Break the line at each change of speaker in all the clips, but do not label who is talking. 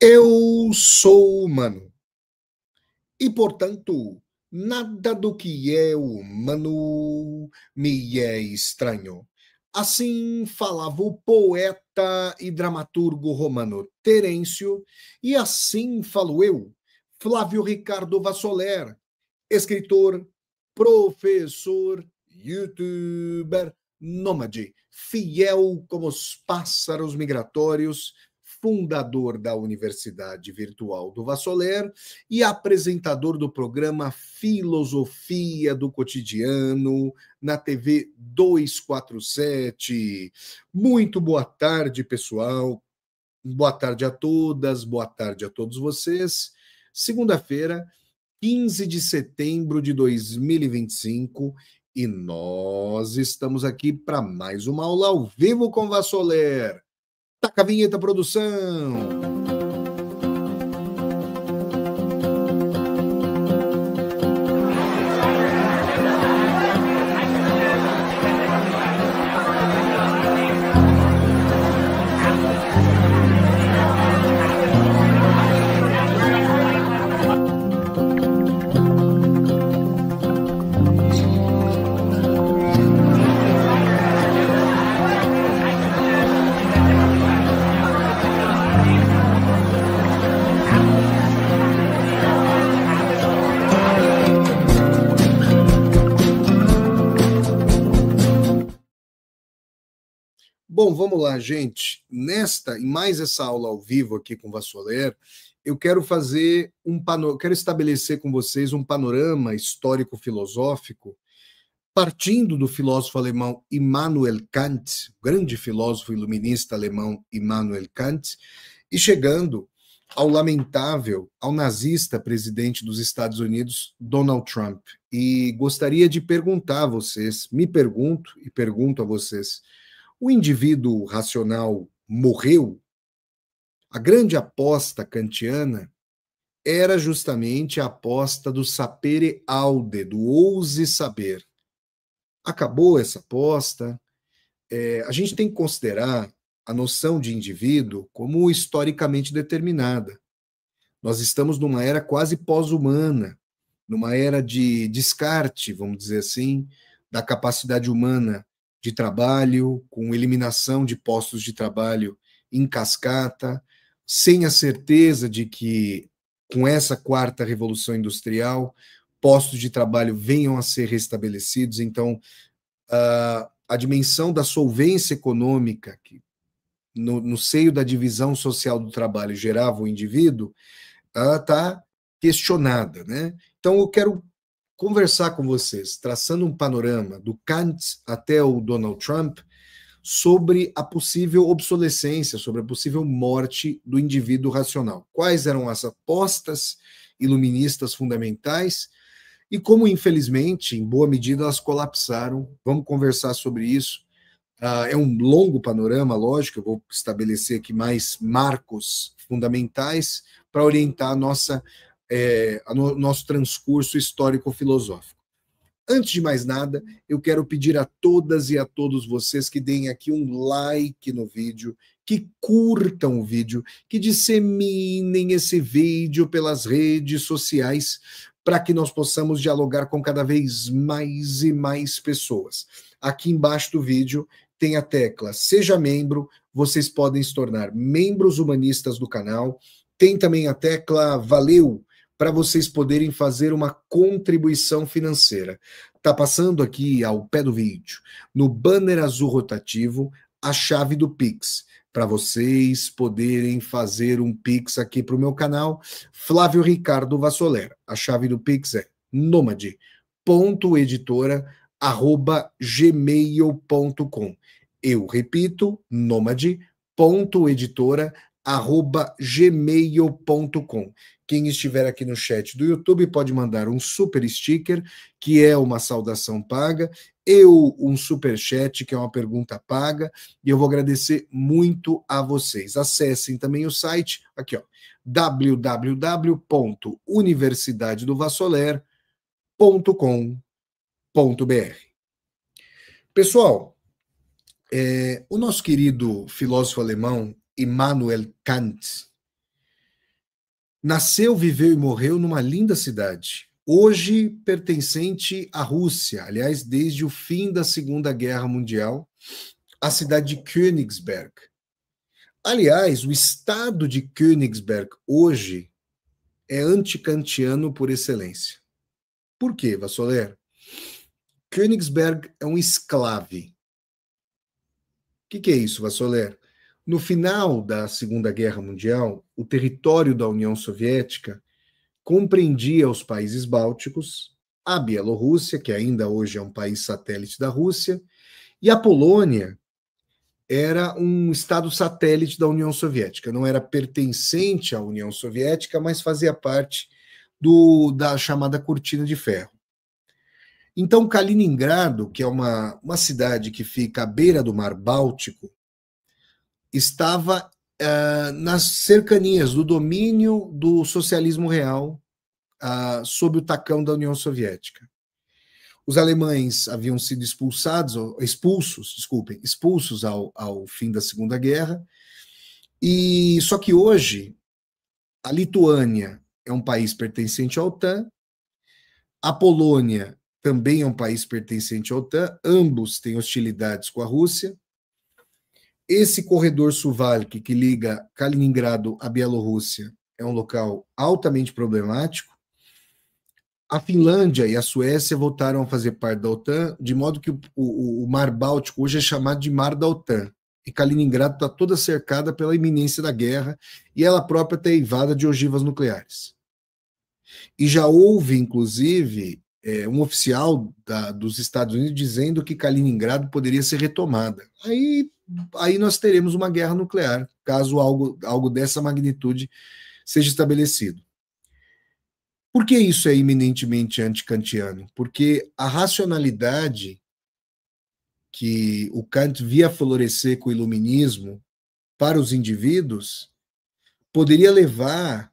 Eu sou humano e, portanto, nada do que é humano me é estranho. Assim falava o poeta e dramaturgo romano Terêncio, e assim falo eu, Flávio Ricardo Vassoler, escritor, professor, youtuber, nômade, fiel como os pássaros migratórios, fundador da Universidade Virtual do Vassoler e apresentador do programa Filosofia do Cotidiano na TV 247. Muito boa tarde, pessoal. Boa tarde a todas, boa tarde a todos vocês. Segunda-feira, 15 de setembro de 2025, e nós estamos aqui para mais uma aula ao vivo com Vassoler. Taca a vinheta, produção! Bom, vamos lá, gente. Em mais essa aula ao vivo aqui com o Vassoler, eu quero quero estabelecer com vocês um panorama histórico-filosófico, partindo do filósofo alemão Immanuel Kant, grande filósofo iluminista alemão Immanuel Kant, e chegando ao lamentável, ao nazista presidente dos Estados Unidos, Donald Trump. E gostaria de perguntar a vocês, me pergunto e pergunto a vocês, o indivíduo racional morreu? A grande aposta kantiana era justamente a aposta do sapere aude, do ouse saber. Acabou essa aposta. A gente tem que considerar a noção de indivíduo como historicamente determinada. Nós estamos numa era quase pós-humana, numa era de descarte, vamos dizer assim, da capacidade humana de trabalho, com eliminação de postos de trabalho em cascata, sem a certeza de que, com essa quarta revolução industrial, postos de trabalho venham a ser restabelecidos. Então, a dimensão da solvência econômica, que no seio da divisão social do trabalho gerava o indivíduo, está questionada, né? Então, eu quero conversar com vocês, traçando um panorama do Kant até o Donald Trump, sobre a possível obsolescência, sobre a possível morte do indivíduo racional. Quais eram as apostas iluministas fundamentais e como, infelizmente, em boa medida, elas colapsaram. Vamos conversar sobre isso. É um longo panorama, lógico, eu vou estabelecer aqui mais marcos fundamentais para orientar nosso transcurso histórico-filosófico. Antes de mais nada, eu quero pedir a todas e a todos vocês que deem aqui um like no vídeo, que curtam o vídeo, que disseminem esse vídeo pelas redes sociais, para que nós possamos dialogar com cada vez mais e mais pessoas. Aqui embaixo do vídeo tem a tecla Seja Membro, vocês podem se tornar membros humanistas do canal. Tem também a tecla Valeu, para vocês poderem fazer uma contribuição financeira. Está passando aqui ao pé do vídeo, no banner azul rotativo, a chave do Pix, para vocês poderem fazer um Pix aqui para o meu canal, Flávio Ricardo Vassoler. A chave do Pix é nomade.editora@gmail.com. Eu repito, nomade.editora@gmail.com. Quem estiver aqui no chat do YouTube pode mandar um super sticker, que é uma saudação paga, um super chat, que é uma pergunta paga, e eu vou agradecer muito a vocês. Acessem também o site, aqui, ó, www.universidadedovassoler.com.br. Pessoal, o nosso querido filósofo alemão Immanuel Kant, Nasceu, viveu e morreu numa linda cidade, hoje pertencente à Rússia, aliás, desde o fim da Segunda Guerra Mundial, a cidade de Königsberg. Aliás, o estado de Königsberg hoje é antikantiano por excelência. Por quê, Vassoler? Königsberg é um esclave. O que é isso, Vassoler? No final da Segunda Guerra Mundial, o território da União Soviética compreendia os países bálticos, a Bielorrússia, que ainda hoje é um país satélite da Rússia, e a Polônia era um estado satélite da União Soviética. Não era pertencente à União Soviética, mas fazia parte da chamada Cortina de Ferro. Então, Kaliningrado, que é uma cidade que fica à beira do Mar Báltico, estava nas cercanias do domínio do socialismo real sob o tacão da União Soviética. Os alemães haviam sido expulsos ao fim da Segunda Guerra, e só que hoje a Lituânia é um país pertencente à OTAN, a Polônia também é um país pertencente à OTAN, ambos têm hostilidades com a Rússia. Esse corredor Suwalki que liga Kaliningrado à Bielorrússia é um local altamente problemático. A Finlândia e a Suécia voltaram a fazer parte da OTAN, de modo que o Mar Báltico hoje é chamado de Mar da OTAN. E Kaliningrado está toda cercada pela iminência da guerra e ela própria está eivada de ogivas nucleares. E já houve, inclusive, um oficial dos Estados Unidos dizendo que Kaliningrado poderia ser retomada. Aí nós teremos uma guerra nuclear, caso algo dessa magnitude seja estabelecido. Por que isso é eminentemente antikantiano? Porque a racionalidade que o Kant via florescer com o iluminismo para os indivíduos poderia levar,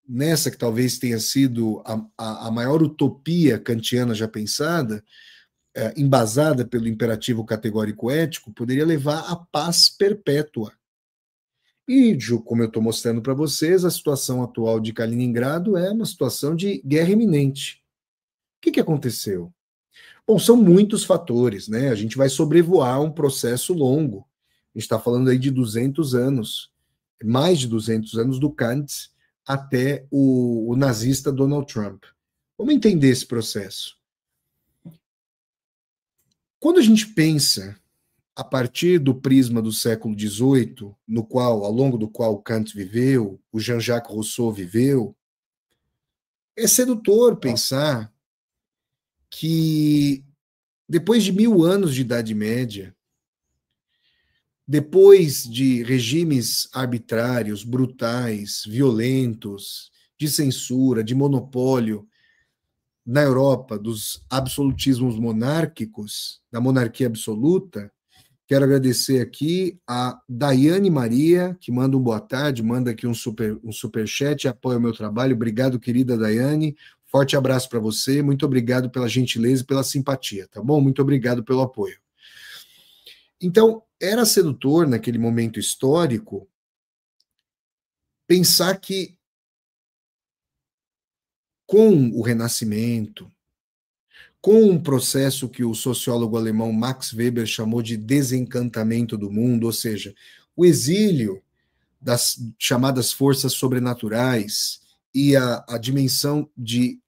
nessa que talvez tenha sido a maior utopia kantiana já pensada, embasada pelo imperativo categórico ético, poderia levar à paz perpétua. E, como eu estou mostrando para vocês, a situação atual de Kaliningrado é uma situação de guerra iminente. O que aconteceu? Bom, são muitos fatores, né? A gente vai sobrevoar um processo longo. A gente está falando aí de 200 anos, mais de 200 anos do Kant até o nazista Donald Trump. Vamos entender esse processo. Quando a gente pensa a partir do prisma do século XVIII, ao longo do qual Kant viveu, o Jean-Jacques Rousseau viveu, é sedutor pensar que depois de 1000 anos de Idade Média, depois de regimes arbitrários, brutais, violentos, de censura, de monopólio na Europa, dos absolutismos monárquicos, da monarquia absoluta, quero agradecer aqui a Daiane Maria, que manda um boa tarde, manda aqui um superchat, apoia o meu trabalho. Obrigado, querida Daiane. Forte abraço para você. Muito obrigado pela gentileza e pela simpatia, tá bom? Muito obrigado pelo apoio. Então, era sedutor, naquele momento histórico, pensar que com o Renascimento, com um processo que o sociólogo alemão Max Weber chamou de desencantamento do mundo, ou seja, o exílio das chamadas forças sobrenaturais e a dimensão de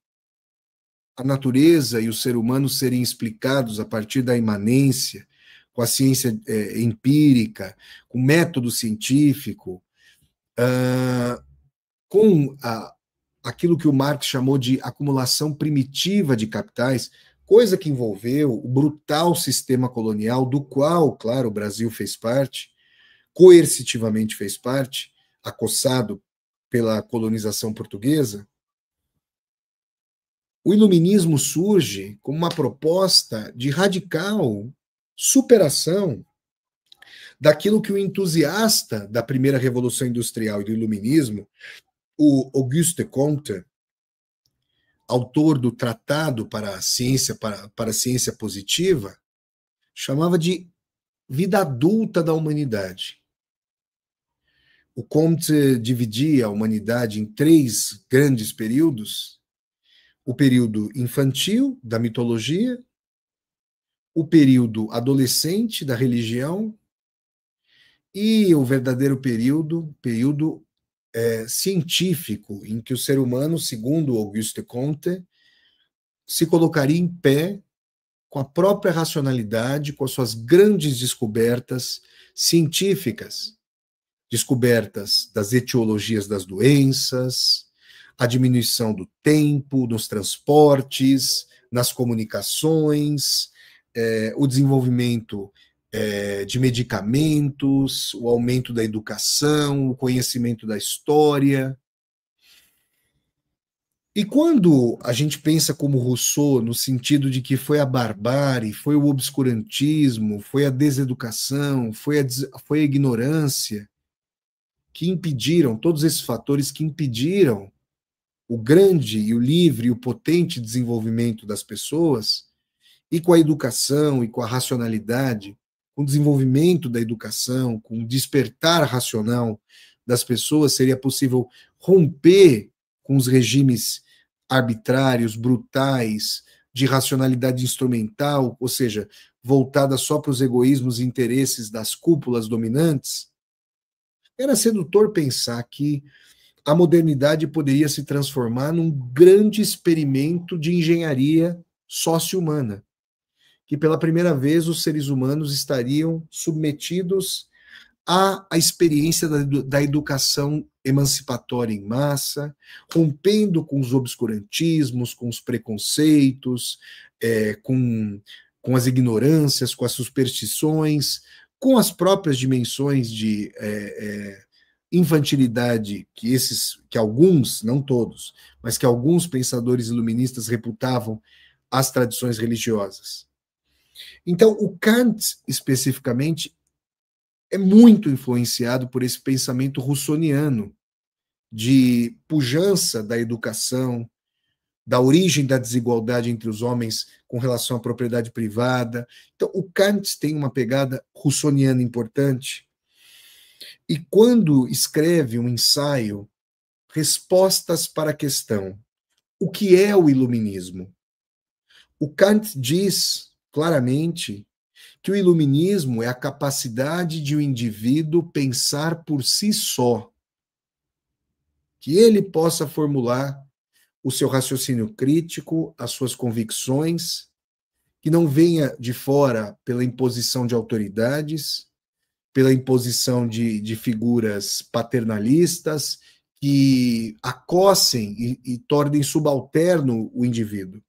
a natureza e o ser humano serem explicados a partir da imanência, com a ciência empírica, com o método científico, com aquilo que o Marx chamou de acumulação primitiva de capitais, coisa que envolveu o brutal sistema colonial, do qual, claro, o Brasil fez parte, coercitivamente fez parte, acossado pela colonização portuguesa. O iluminismo surge como uma proposta de radical superação daquilo que o entusiasta da primeira revolução industrial e do iluminismo, o Auguste Comte, autor do Tratado para a Ciência Positiva, chamava de vida adulta da humanidade. O Comte dividia a humanidade em 3 grandes períodos: o período infantil, da mitologia, o período adolescente, da religião, e o verdadeiro período científico, em que o ser humano, segundo Auguste Comte, se colocaria em pé com a própria racionalidade, com as suas grandes descobertas científicas, descobertas das etiologias das doenças, a diminuição do tempo nos transportes, nas comunicações, o desenvolvimento de medicamentos, o aumento da educação, o conhecimento da história. E quando a gente pensa como Rousseau, no sentido de que foi a barbárie, foi o obscurantismo, foi a deseducação, foi a ignorância que impediram, todos esses fatores que impediram o grande e o livre e o potente desenvolvimento das pessoas, e com a educação e com a racionalidade, com o desenvolvimento da educação, com o despertar racional das pessoas, seria possível romper com os regimes arbitrários, brutais, de racionalidade instrumental, ou seja, voltada só para os egoísmos e interesses das cúpulas dominantes. Era sedutor pensar que a modernidade poderia se transformar num grande experimento de engenharia sócio-humana, que pela primeira vez os seres humanos estariam submetidos à experiência da educação emancipatória em massa, rompendo com os obscurantismos, com os preconceitos, com as ignorâncias, com as superstições, com as próprias dimensões de infantilidade que alguns, não todos, mas que alguns pensadores iluministas reputavam às tradições religiosas. Então, o Kant, especificamente, é muito influenciado por esse pensamento russoniano de pujança da educação, da origem da desigualdade entre os homens com relação à propriedade privada. Então, o Kant tem uma pegada russoniana importante. E quando escreve um ensaio, Respostas para a Questão, o que é o iluminismo? O Kant diz claramente que o iluminismo é a capacidade de um indivíduo pensar por si só, que ele possa formular o seu raciocínio crítico, as suas convicções, que não venha de fora pela imposição de autoridades, pela imposição de figuras paternalistas que acossem e tornem subalterno o indivíduo.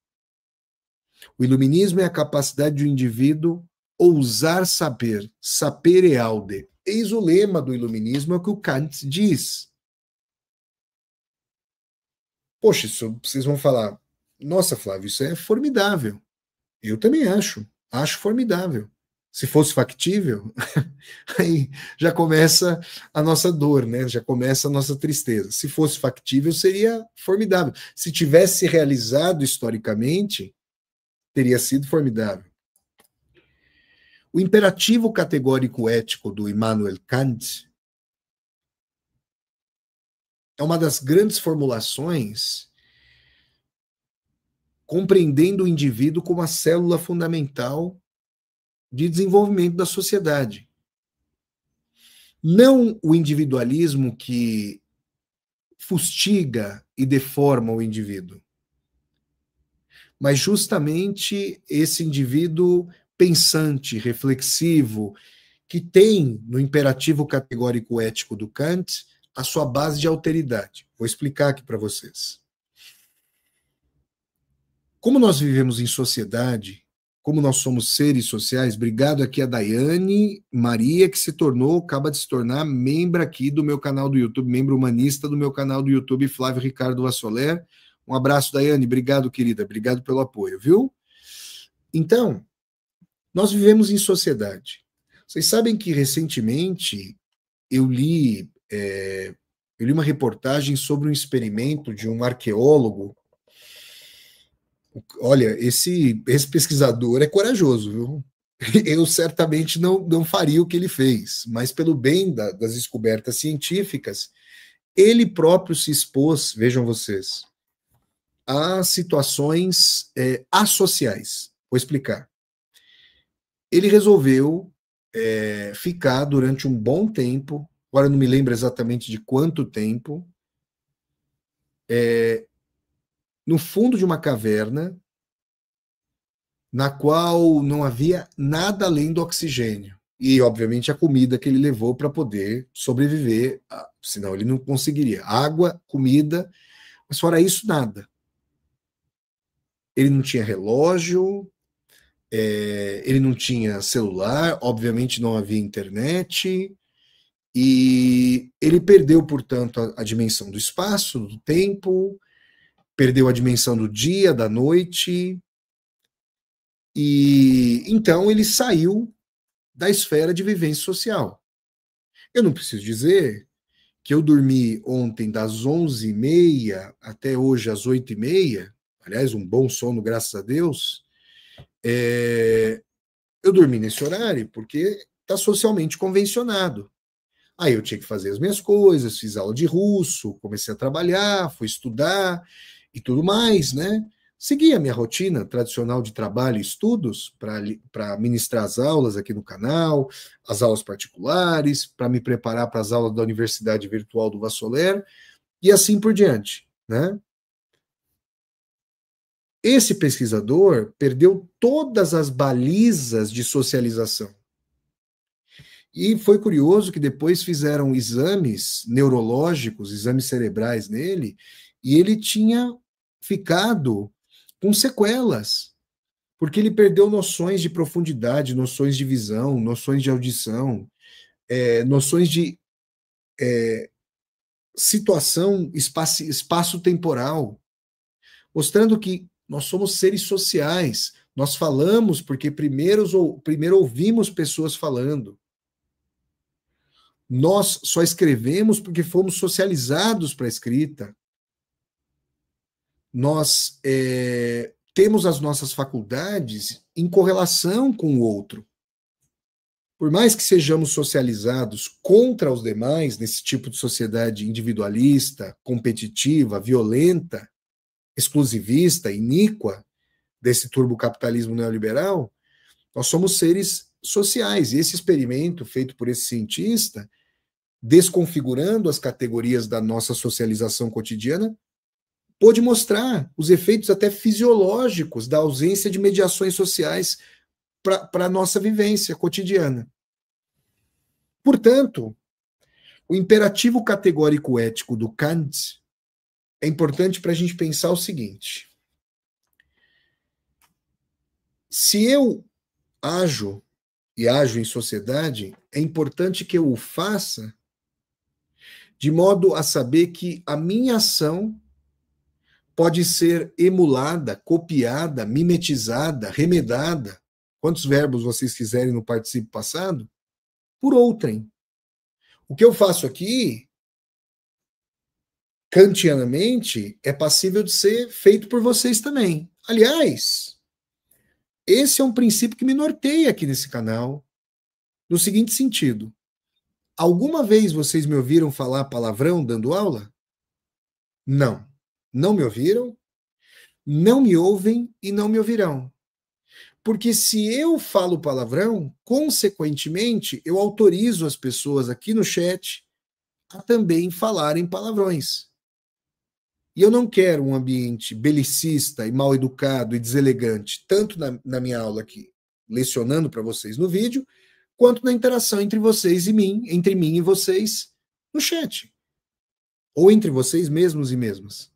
O iluminismo é a capacidade do indivíduo ousar saber, sapere aude. Eis o lema do iluminismo, é o que o Kant diz. Poxa, isso, vocês vão falar, nossa, Flávio, isso é formidável. Eu também acho formidável. Se fosse factível, aí já começa a nossa dor, né? Já começa a nossa tristeza. Se fosse factível, seria formidável. Se tivesse realizado historicamente, teria sido formidável. O imperativo categórico ético do Immanuel Kant é uma das grandes formulações compreendendo o indivíduo como a célula fundamental de desenvolvimento da sociedade. Não o individualismo que fustiga e deforma o indivíduo, mas justamente esse indivíduo pensante, reflexivo, que tem no imperativo categórico ético do Kant a sua base de alteridade. Vou explicar aqui para vocês. Como nós vivemos em sociedade, como nós somos seres sociais, obrigado aqui a Daiane Maria, que acaba de se tornar membro aqui do meu canal do YouTube, membro humanista do meu canal do YouTube, Flávio Ricardo Vassoler. Um abraço, Daiane, obrigado, querida, obrigado pelo apoio, viu? Então, nós vivemos em sociedade. Vocês sabem que recentemente eu li uma reportagem sobre um experimento de um arqueólogo. Olha, esse pesquisador é corajoso, viu? eu certamente não faria o que ele fez, mas pelo bem das descobertas científicas, ele próprio se expôs, vejam vocês, a situações associais. Vou explicar. Ele resolveu ficar durante um bom tempo, agora não me lembro exatamente de quanto tempo, no fundo de uma caverna, na qual não havia nada além do oxigênio. E, obviamente, a comida que ele levou para poder sobreviver, senão ele não conseguiria. Água, comida, mas fora isso, nada. Ele não tinha relógio, ele não tinha celular, obviamente não havia internet, e ele perdeu, portanto, a dimensão do espaço, do tempo, perdeu a dimensão do dia, da noite, e então ele saiu da esfera de vivência social. Eu não preciso dizer que eu dormi ontem das 11h30 até hoje às 8h30, aliás, um bom sono, graças a Deus. Eu dormi nesse horário porque está socialmente convencionado. Aí eu tinha que fazer as minhas coisas, fiz aula de russo, comecei a trabalhar, fui estudar e tudo mais, né? Segui a minha rotina tradicional de trabalho e estudos para ministrar as aulas aqui no canal, as aulas particulares, para me preparar para as aulas da Universidade Virtual do Vassoler e assim por diante, né? Esse pesquisador perdeu todas as balizas de socialização. E foi curioso que depois fizeram exames neurológicos, exames cerebrais nele, e ele tinha ficado com sequelas, porque ele perdeu noções de profundidade, noções de visão, noções de audição, noções de situação espaço-temporal, mostrando que nós somos seres sociais. Nós falamos porque primeiro ouvimos pessoas falando. Nós só escrevemos porque fomos socializados para a escrita. Nós temos as nossas faculdades em correlação com o outro. Por mais que sejamos socializados contra os demais, nesse tipo de sociedade individualista, competitiva, violenta, exclusivista, iníqua, desse turbocapitalismo neoliberal, nós somos seres sociais. E esse experimento feito por esse cientista, desconfigurando as categorias da nossa socialização cotidiana, pôde mostrar os efeitos até fisiológicos da ausência de mediações sociais para a nossa vivência cotidiana. Portanto, o imperativo categórico ético do Kant é importante para a gente pensar o seguinte: se eu ajo e ajo em sociedade, é importante que eu o faça de modo a saber que a minha ação pode ser emulada, copiada, mimetizada, remedada, quantos verbos vocês quiserem no participo passado, por outrem. O que eu faço aqui, kantianamente, é passível de ser feito por vocês também. Aliás, esse é um princípio que me norteia aqui nesse canal, no seguinte sentido: alguma vez vocês me ouviram falar palavrão dando aula? Não. Não me ouviram, não me ouvem e não me ouvirão. Porque se eu falo palavrão, consequentemente, eu autorizo as pessoas aqui no chat a também falarem palavrões. E eu não quero um ambiente belicista e mal educado e deselegante, tanto na minha aula aqui, lecionando para vocês no vídeo, quanto na interação entre vocês e mim, entre mim e vocês no chat. Ou entre vocês mesmos e mesmas.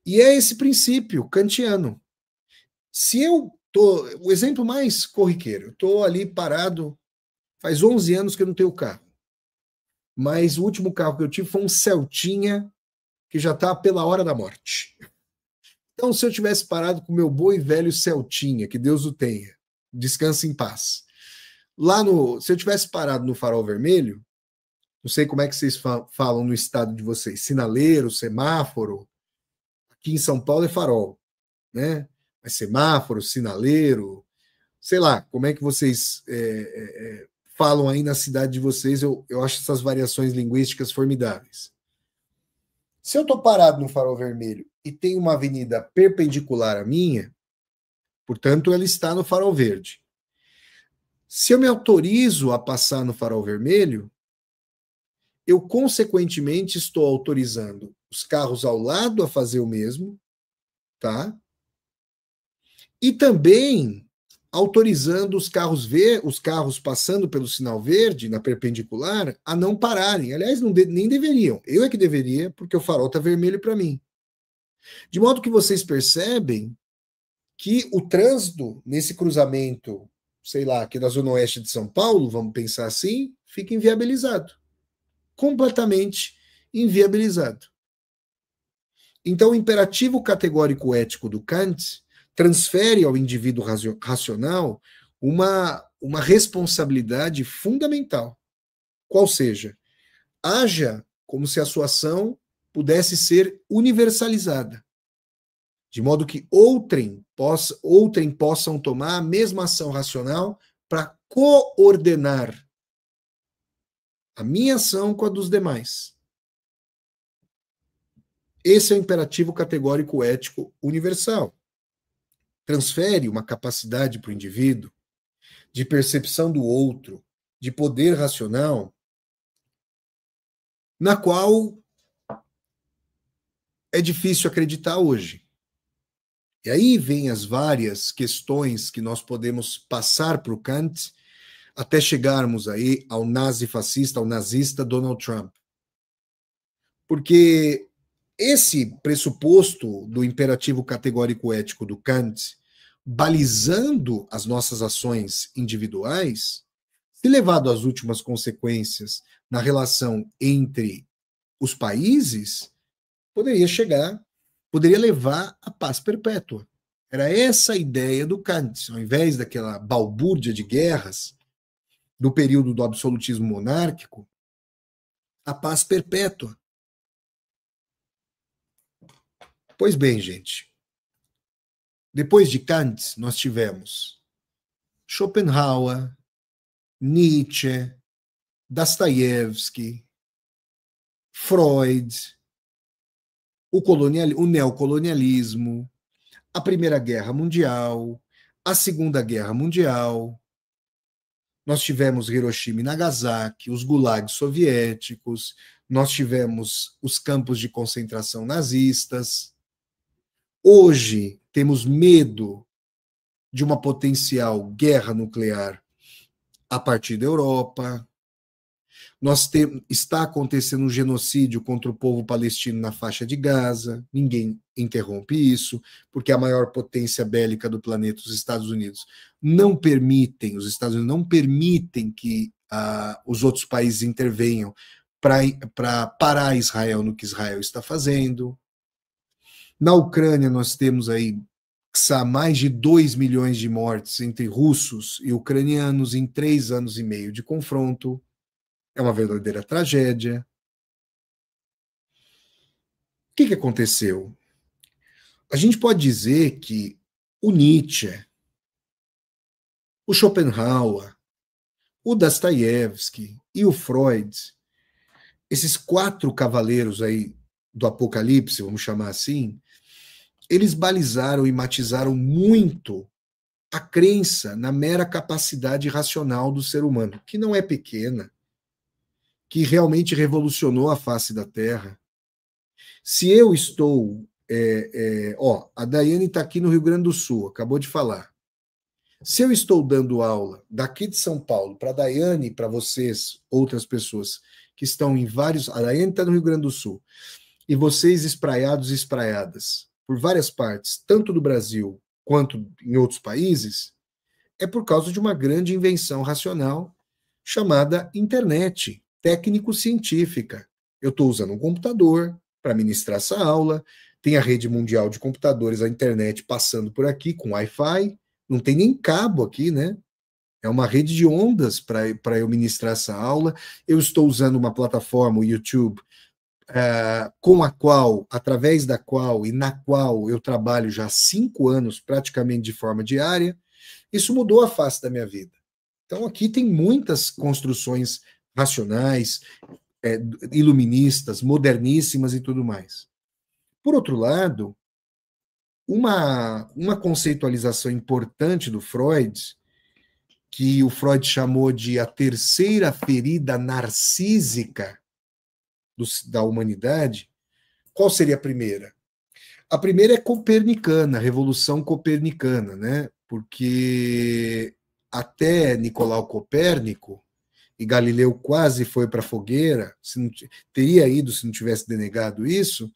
E é esse princípio kantiano. Se eu tô, o exemplo mais corriqueiro, eu tô ali parado, faz 11 anos que eu não tenho carro. Mas o último carro que eu tive foi um Celtinha que já está pela hora da morte. Então, se eu tivesse parado com o meu bom e velho Celtinha, que Deus o tenha, descanse em paz. Se eu tivesse parado no farol vermelho, não sei como é que vocês falam no estado de vocês, sinaleiro, semáforo. Aqui em São Paulo é farol, né? Mas semáforo, sinaleiro, sei lá, como é que vocês falam aí na cidade de vocês, eu acho essas variações linguísticas formidáveis. Se eu estou parado no farol vermelho e tem uma avenida perpendicular à minha, portanto, ela está no farol verde. Se eu me autorizo a passar no farol vermelho, eu, consequentemente, estou autorizando os carros ao lado a fazer o mesmo, tá? E também autorizando os carros passando pelo sinal verde, na perpendicular, a não pararem. Aliás, nem deveriam. Eu é que deveria, porque o farol está vermelho para mim. De modo que vocês percebem que o trânsito nesse cruzamento, sei lá, aqui da Zona Oeste de São Paulo, vamos pensar assim, fica inviabilizado. Completamente inviabilizado. Então, o imperativo categórico ético do Kant transfere ao indivíduo racional uma responsabilidade fundamental, qual seja, haja como se a sua ação pudesse ser universalizada, de modo que outrem possam tomar a mesma ação racional para coordenar a minha ação com a dos demais. Esse é o imperativo categórico ético universal. Transfere uma capacidade para o indivíduo de percepção do outro, de poder racional, na qual é difícil acreditar hoje. E aí vem as várias questões que nós podemos passar para o Kant até chegarmos aí ao nazi-fascista, ao nazista Donald Trump. Porque esse pressuposto do imperativo categórico ético do Kant, balizando as nossas ações individuais, se levado às últimas consequências na relação entre os países, poderia levar à paz perpétua. Era essa a ideia do Kant, ao invés daquela balbúrdia de guerras do período do absolutismo monárquico, a paz perpétua. Pois bem, gente, depois de Kant, nós tivemos Schopenhauer, Nietzsche, Dostoiévski, Freud, o neocolonialismo, a Primeira Guerra Mundial, a Segunda Guerra Mundial. Nós tivemos Hiroshima e Nagasaki, os gulags soviéticos, nós tivemos os campos de concentração nazistas. Hoje temos medo de uma potencial guerra nuclear a partir da Europa. Está acontecendo um genocídio contra o povo palestino na faixa de Gaza. Ninguém interrompe isso, porque a maior potência bélica do planeta, os Estados Unidos, os Estados Unidos não permitem que os outros países intervenham para parar Israel no que Israel está fazendo. Na Ucrânia, nós temos aí mais de 2 milhões de mortes entre russos e ucranianos em 3 anos e meio de confronto. É uma verdadeira tragédia. O que aconteceu? A gente pode dizer que o Nietzsche, o Schopenhauer, o Dostoiévski e o Freud, esses 4 cavaleiros aí do Apocalipse, vamos chamar assim, eles balizaram e matizaram muito a crença na mera capacidade racional do ser humano, que não é pequena, que realmente revolucionou a face da Terra. Se eu estou... a Daiane está aqui no Rio Grande do Sul, acabou de falar. Se eu estou dando aula daqui de São Paulo para a Daiane e para vocês, outras pessoas que estão em vários... A Daiane está no Rio Grande do Sul. E vocês espraiados e espraiadas por várias partes, tanto do Brasil quanto em outros países, é por causa de uma grande invenção racional chamada internet, técnico-científica. Eu estou usando um computador para ministrar essa aula, tem a rede mundial de computadores, a internet passando por aqui com Wi-Fi, não tem nem cabo aqui, né? É uma rede de ondas para eu ministrar essa aula. Eu estou usando uma plataforma, o YouTube, através da qual e na qual eu trabalho já há 5 anos, praticamente de forma diária. Isso mudou a face da minha vida. Então, aqui tem muitas construções racionais, iluministas, moderníssimas e tudo mais. Por outro lado, uma conceitualização importante do Freud, que o Freud chamou de a terceira ferida narcísica da humanidade, qual seria a primeira? A primeira é copernicana, a Revolução Copernicana, né? Porque até Nicolau Copérnico, e Galileu quase foi para a fogueira, teria ido se não tivesse denegado isso,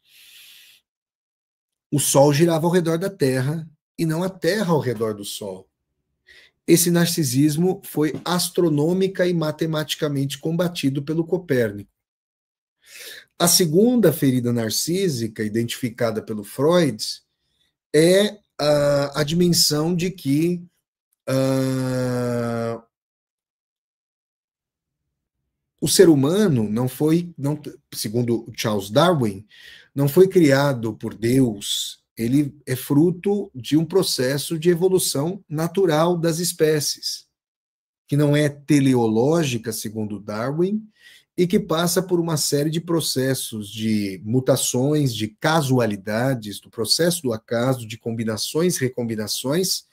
o Sol girava ao redor da Terra e não a Terra ao redor do Sol. Esse narcisismo foi astronômica e matematicamente combatido pelo Copérnico. A segunda ferida narcísica, identificada pelo Freud, é a dimensão de que o ser humano não foi, segundo Charles Darwin, não foi criado por Deus, ele é fruto de um processo de evolução natural das espécies, que não é teleológica, segundo Darwin, e que passa por uma série de processos de mutações, de casualidades, do processo do acaso, de combinações, recombinações,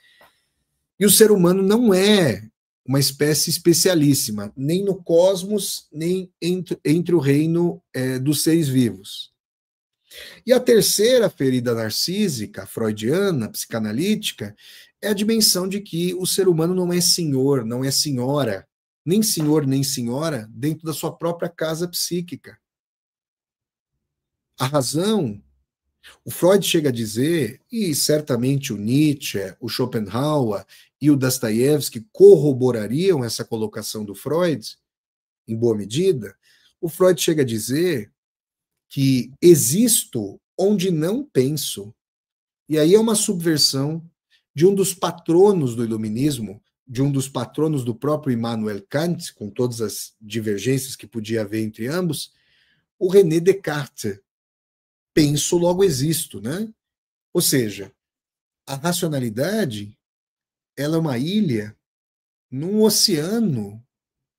e o ser humano não é uma espécie especialíssima, nem no cosmos, nem entre o reino dos seres vivos. E a terceira ferida narcísica, freudiana, psicanalítica, é a dimensão de que o ser humano não é senhor, não é senhora, nem senhor nem senhora, dentro da sua própria casa psíquica. A razão, o Freud chega a dizer, e certamente o Nietzsche, o Schopenhauer e o Dostoiévski corroborariam essa colocação do Freud, em boa medida, o Freud chega a dizer que existo onde não penso. E aí é uma subversão de um dos patronos do iluminismo, de um dos patronos do próprio Immanuel Kant, com todas as divergências que podia haver entre ambos, o René Descartes. Penso, logo existo, né? Ou seja, a racionalidade, ela é uma ilha num oceano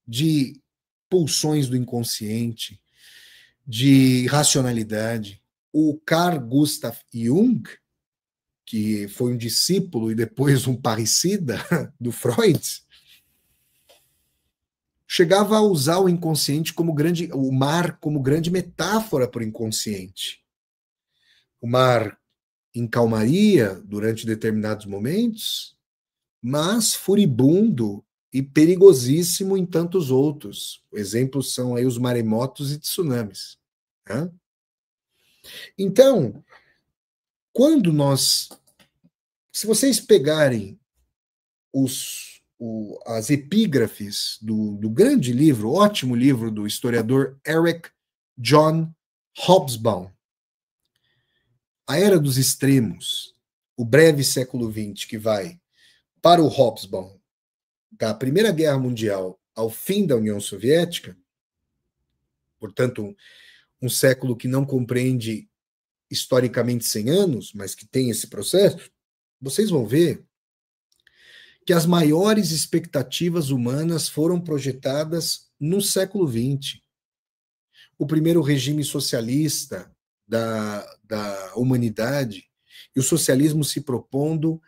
de pulsões do inconsciente, de racionalidade. O Carl Gustav Jung, que foi um discípulo e depois um parricida do Freud, chegava a usar o inconsciente como o mar como grande metáfora para o inconsciente. O mar em calmaria durante determinados momentos, mas furibundo e perigosíssimo em tantos outros. Exemplos são aí os maremotos e tsunamis. Né? Então, quando se vocês pegarem as epígrafes do grande livro, ótimo livro do historiador Eric John Hobsbawm, A Era dos Extremos, o breve século XX, que vai para o Hobsbawm, da Primeira Guerra Mundial ao fim da União Soviética, portanto, um século que não compreende historicamente 100 anos, mas que tem esse processo, vocês vão ver que as maiores expectativas humanas foram projetadas no século XX. O primeiro regime socialista da humanidade, e o socialismo se propondo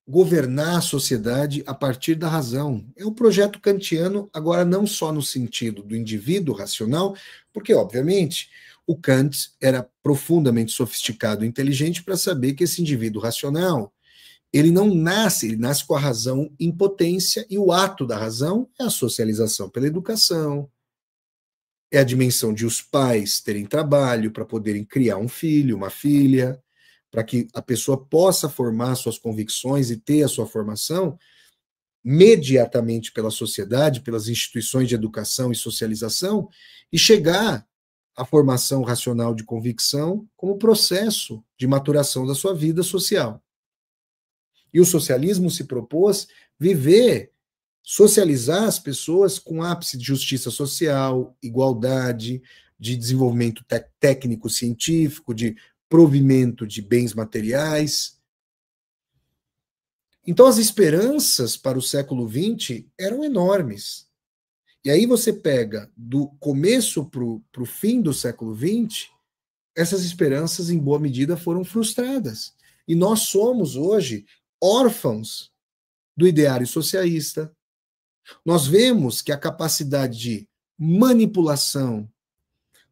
governar a sociedade a partir da razão. É um projeto kantiano, agora não só no sentido do indivíduo racional, porque, obviamente, o Kant era profundamente sofisticado e inteligente para saber que esse indivíduo racional, ele nasce com a razão em potência, e o ato da razão é a socialização pela educação, é a dimensão de os pais terem trabalho para poderem criar um filho, uma filha, para que a pessoa possa formar suas convicções e ter a sua formação mediatamente pela sociedade, pelas instituições de educação e socialização, e chegar à formação racional de convicção como processo de maturação da sua vida social. E o socialismo se propôs socializar as pessoas com ápice de justiça social, igualdade, de desenvolvimento técnico-científico, de provimento de bens materiais. Então, as esperanças para o século XX eram enormes. E aí você pega do começo para o fim do século XX, essas esperanças, em boa medida, foram frustradas. E nós somos, hoje, órfãos do ideário socialista. Nós vemos que a capacidade de manipulação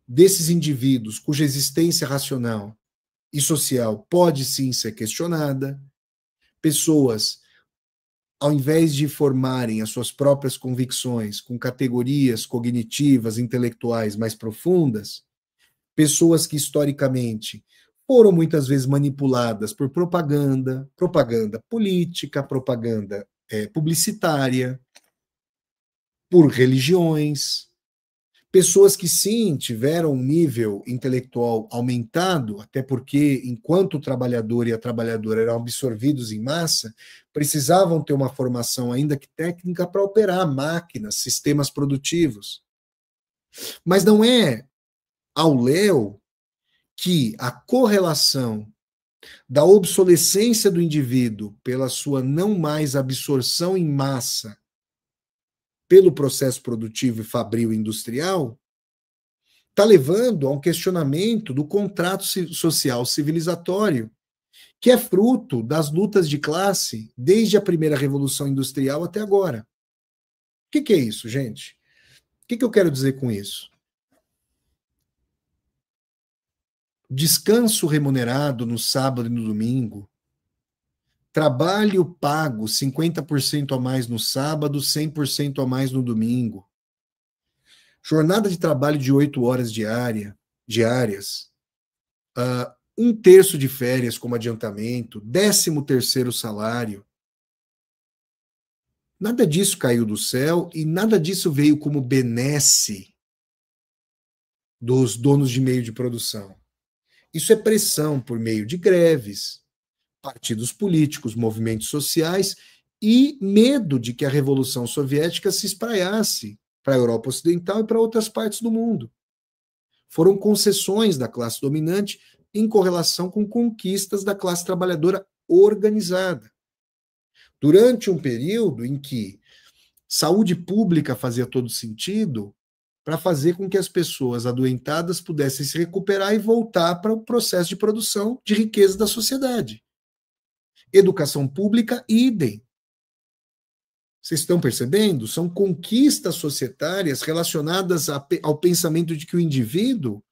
desses indivíduos, cuja existência racional e social pode sim ser questionada, pessoas, ao invés de formarem as suas próprias convicções com categorias cognitivas, intelectuais mais profundas, pessoas que historicamente foram muitas vezes manipuladas por propaganda, propaganda política, propaganda publicitária, por religiões, pessoas que sim tiveram um nível intelectual aumentado, até porque enquanto o trabalhador e a trabalhadora eram absorvidos em massa, precisavam ter uma formação ainda que técnica para operar máquinas, sistemas produtivos. Mas não é ao léu que a correlação da obsolescência do indivíduo pela sua não mais absorção em massa pelo processo produtivo e fabril industrial está levando a um questionamento do contrato social civilizatório, que é fruto das lutas de classe desde a primeira Revolução Industrial até agora. O que é isso, gente? O que eu quero dizer com isso? Descanso remunerado no sábado e no domingo, trabalho pago 50% a mais no sábado, 100% a mais no domingo, jornada de trabalho de 8 horas diárias, 1/3 de férias como adiantamento, 13º salário. Nada disso caiu do céu e nada disso veio como benesse dos donos de meio de produção. Isso é pressão por meio de greves, partidos políticos, movimentos sociais e medo de que a Revolução Soviética se espraiasse para a Europa Ocidental e para outras partes do mundo. Foram concessões da classe dominante em correlação com conquistas da classe trabalhadora organizada. Durante um período em que saúde pública fazia todo sentido para fazer com que as pessoas adoentadas pudessem se recuperar e voltar para o processo de produção de riqueza da sociedade. Educação pública, idem. Vocês estão percebendo? São conquistas societárias relacionadas ao pensamento de que o indivíduo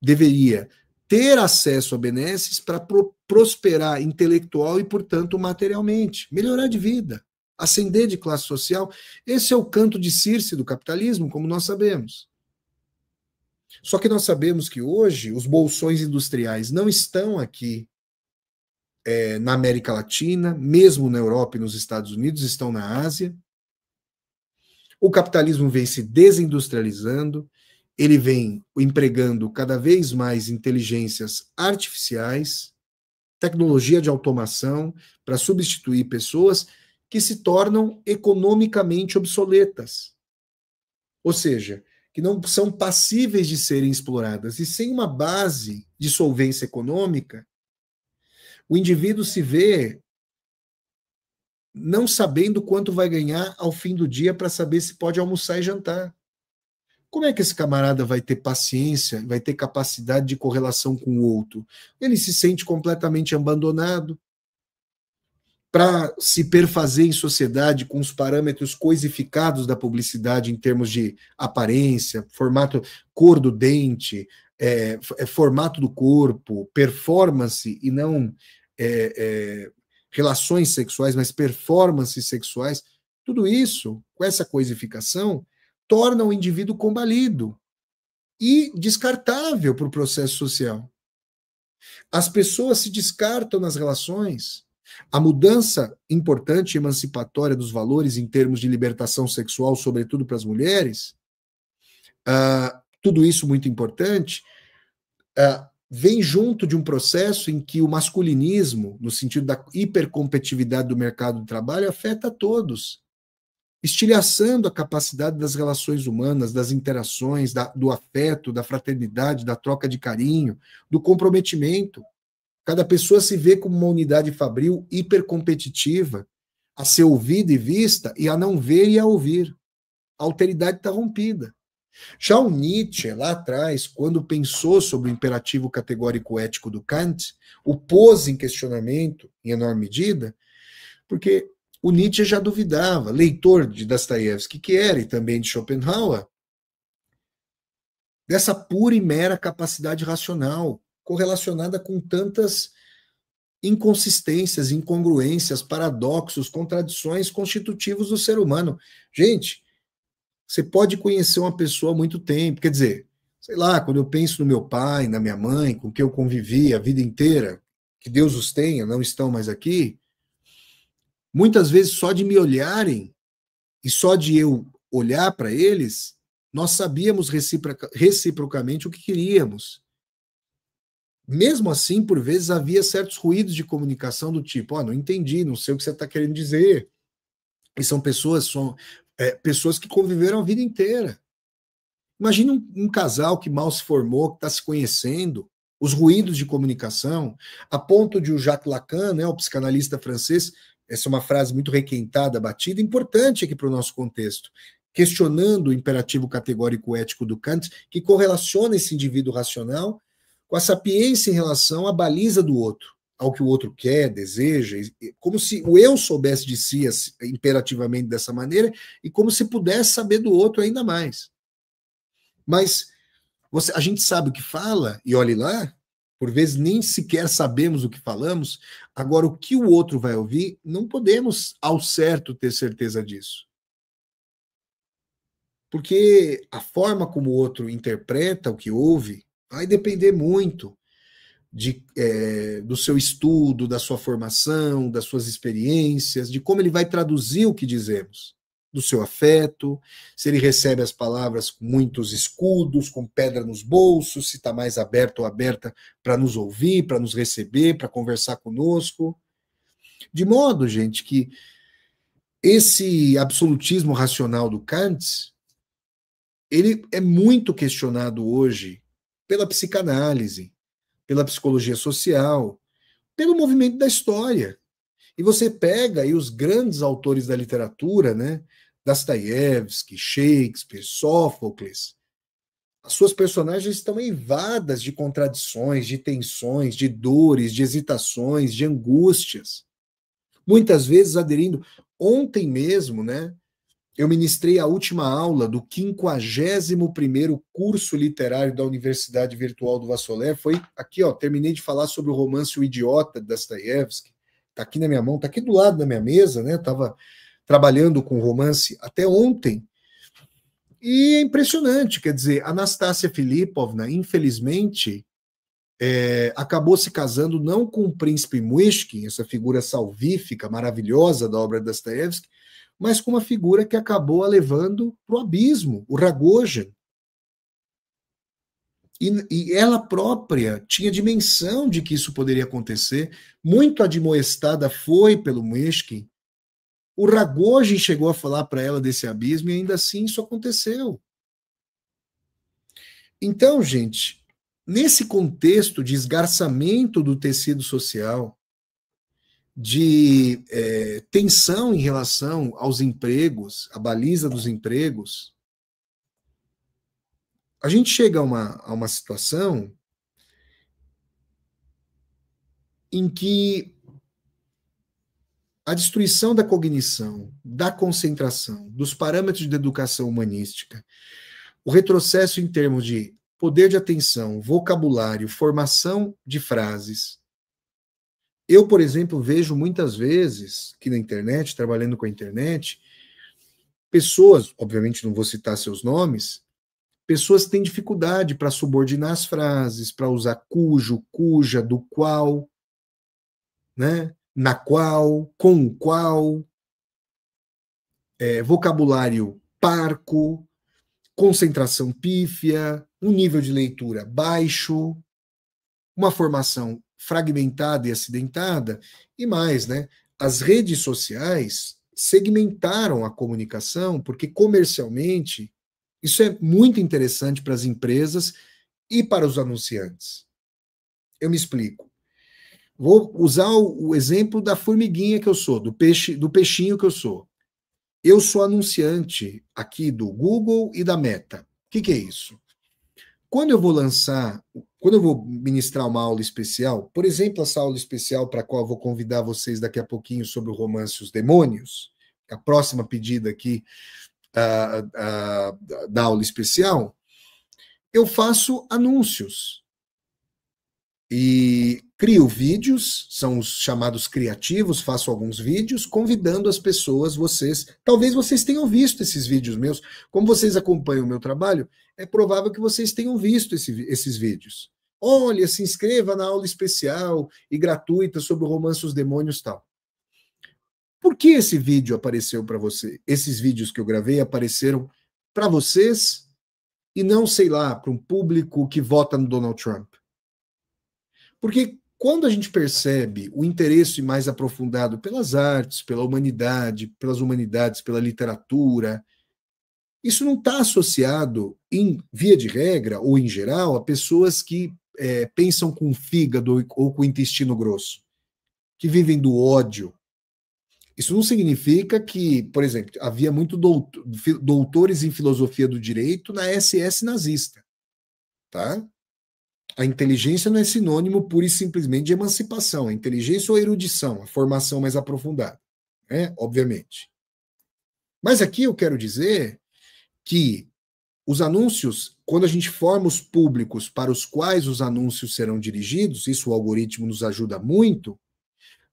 deveria ter acesso a benesses para prosperar intelectual e, portanto, materialmente, melhorar de vida, ascender de classe social. Esse é o canto de Circe do capitalismo, como nós sabemos. Só que nós sabemos que hoje os bolsões industriais não estão aqui na América Latina, mesmo na Europa e nos Estados Unidos, estão na Ásia. O capitalismo vem se desindustrializando, ele vem empregando cada vez mais inteligências artificiais, tecnologia de automação para substituir pessoas que se tornam economicamente obsoletas. Ou seja, que não são passíveis de serem exploradas. E sem uma base de solvência econômica, o indivíduo se vê não sabendo quanto vai ganhar ao fim do dia para saber se pode almoçar e jantar. Como é que esse camarada vai ter paciência, vai ter capacidade de correlação com o outro? Ele se sente completamente abandonado para se perfazer em sociedade com os parâmetros coisificados da publicidade em termos de aparência, formato, cor do dente, formato do corpo, performance e não relações sexuais, mas performances sexuais. Tudo isso, com essa coisificação, torna o indivíduo combalido e descartável para o processo social. As pessoas se descartam nas relações. A mudança importante e emancipatória dos valores em termos de libertação sexual, sobretudo para as mulheres, tudo isso muito importante, vem junto de um processo em que o masculinismo, no sentido da hipercompetitividade do mercado de trabalho, afeta a todos, estilhaçando a capacidade das relações humanas, das interações, do afeto, da fraternidade, da troca de carinho, do comprometimento. Cada pessoa se vê como uma unidade fabril hipercompetitiva, a ser ouvida e vista, e a não ver e a ouvir. A alteridade está rompida. Já o Nietzsche, lá atrás, quando pensou sobre o imperativo categórico ético do Kant, o pôs em questionamento, em enorme medida, porque o Nietzsche já duvidava, leitor de Dostoiévski, que era, e também de Schopenhauer, dessa pura e mera capacidade racional, correlacionada com tantas inconsistências, incongruências, paradoxos, contradições constitutivos do ser humano. Gente, você pode conhecer uma pessoa há muito tempo, quer dizer, sei lá, quando eu penso no meu pai, na minha mãe, com quem eu convivi a vida inteira, que Deus os tenha, não estão mais aqui, muitas vezes só de me olharem e só de eu olhar para eles, nós sabíamos reciprocamente o que queríamos. Mesmo assim, por vezes havia certos ruídos de comunicação do tipo, não entendi, não sei o que você está querendo dizer. E são pessoas que conviveram a vida inteira. Imagina um casal que mal se formou, que está se conhecendo, os ruídos de comunicação, a ponto de o Jacques Lacan, né, o psicanalista francês, essa é uma frase muito requentada, batida, importante aqui para o nosso contexto, questionando o imperativo categórico ético do Kant, que correlaciona esse indivíduo racional com a sapiência em relação à baliza do outro, ao que o outro quer, deseja, como se o eu soubesse de si imperativamente dessa maneira e como se pudesse saber do outro ainda mais. Mas a gente sabe o que fala, e olhe lá, por vezes nem sequer sabemos o que falamos, agora o que o outro vai ouvir, não podemos ao certo ter certeza disso. Porque a forma como o outro interpreta o que ouve vai depender muito do seu estudo, da sua formação, das suas experiências, de como ele vai traduzir o que dizemos, do seu afeto, se ele recebe as palavras com muitos escudos, com pedra nos bolsos, se está mais aberto ou aberta para nos ouvir, para nos receber, para conversar conosco. De modo, gente, que esse absolutismo racional do Kant, ele é muito questionado hoje pela psicanálise, pela psicologia social, pelo movimento da história. E você pega aí os grandes autores da literatura, né? Dostoiévski, Shakespeare, Sófocles. As suas personagens estão eivadas de contradições, de tensões, de dores, de hesitações, de angústias. Muitas vezes aderindo. Ontem mesmo, né? Eu ministrei a última aula do 51º curso literário da Universidade Virtual do Vassoler. Foi aqui, terminei de falar sobre o romance O Idiota, de Dostoiévski. Está aqui na minha mão, está aqui do lado da minha mesa, né? Estava trabalhando com romance até ontem. E é impressionante, quer dizer, Anastácia Filipovna, infelizmente, acabou se casando não com o príncipe Myshkin, essa figura salvífica, maravilhosa da obra de Dostoiévski, mas com uma figura que acabou a levando para o abismo, o Ragozin. E ela própria tinha dimensão de que isso poderia acontecer, muito admoestada foi pelo Myshkin. O Ragozin chegou a falar para ela desse abismo e ainda assim isso aconteceu. Então, gente, nesse contexto de esgarçamento do tecido social, de tensão em relação aos empregos, a baliza dos empregos, a gente chega a uma situação em que a destruição da cognição, da concentração, dos parâmetros de educação humanística, o retrocesso em termos de poder de atenção, vocabulário, formação de frases. Eu, por exemplo, vejo muitas vezes que na internet, trabalhando com a internet, pessoas, obviamente não vou citar seus nomes, pessoas têm dificuldade para subordinar as frases, para usar cujo, cuja, do qual, né? Na qual, com o qual, vocabulário parco, concentração pífia, um nível de leitura baixo, uma formação fragmentada e acidentada, e mais, né? As redes sociais segmentaram a comunicação, porque comercialmente isso é muito interessante para as empresas e para os anunciantes. Eu me explico. Vou usar o exemplo da formiguinha que eu sou, do peixinho que eu sou. Eu sou anunciante aqui do Google e da Meta. O que é isso? Quando eu vou ministrar uma aula especial, por exemplo, essa aula especial para a qual eu vou convidar vocês daqui a pouquinho sobre o romance Os Demônios, a próxima pedida aqui da aula especial, eu faço anúncios e crio vídeos, são os chamados criativos, faço alguns vídeos convidando as pessoas, talvez vocês tenham visto esses vídeos meus, como vocês acompanham o meu trabalho, é provável que vocês tenham visto esses vídeos. Olha, se inscreva na aula especial e gratuita sobre o romance Os Demônios e tal. Por que esse vídeo apareceu para você? Esses vídeos que eu gravei apareceram para vocês e não, sei lá, para um público que vota no Donald Trump. Porque quando a gente percebe o interesse mais aprofundado pelas artes, pelas humanidades, pela literatura, isso não está associado, em via de regra, ou em geral, a pessoas que pensam com o fígado ou com o intestino grosso, que vivem do ódio. Isso não significa que, por exemplo, havia muito doutores em filosofia do direito na SS nazista, tá? A inteligência não é sinônimo pura e simplesmente de emancipação. A inteligência ou a erudição, a formação mais aprofundada, né? Obviamente. Mas aqui eu quero dizer que os anúncios, quando a gente forma os públicos para os quais os anúncios serão dirigidos, isso o algoritmo nos ajuda muito,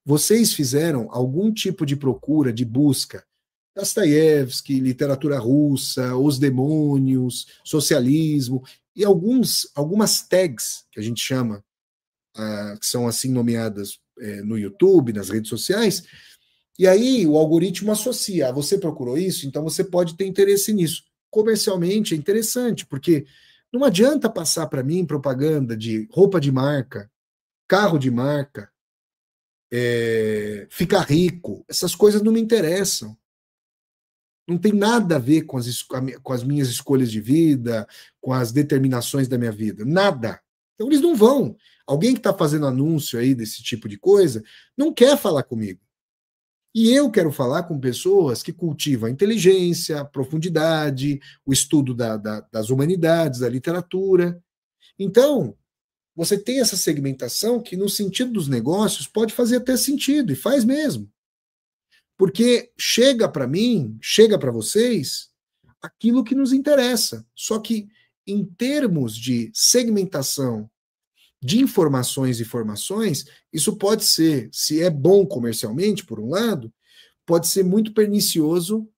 vocês fizeram algum tipo de procura, de busca, Dostoiévski, literatura russa, Os Demônios, socialismo, e algumas tags que a gente chama, que são assim nomeadas no YouTube, nas redes sociais, e aí o algoritmo associa, você procurou isso, então você pode ter interesse nisso. Comercialmente é interessante, porque não adianta passar para mim propaganda de roupa de marca, carro de marca, ficar rico, essas coisas não me interessam. Não tem nada a ver com as minhas escolhas de vida, com as determinações da minha vida. Nada. Então eles não vão. Alguém que está fazendo anúncio aí desse tipo de coisa não quer falar comigo. E eu quero falar com pessoas que cultivam a inteligência, a profundidade, o estudo das humanidades, da literatura. Então, você tem essa segmentação que, no sentido dos negócios, pode fazer até sentido, e faz mesmo. Porque chega para mim, chega para vocês, aquilo que nos interessa. Só que, em termos de segmentação de informações e formações, isso pode ser, se é bom comercialmente, por um lado, pode ser muito pernicioso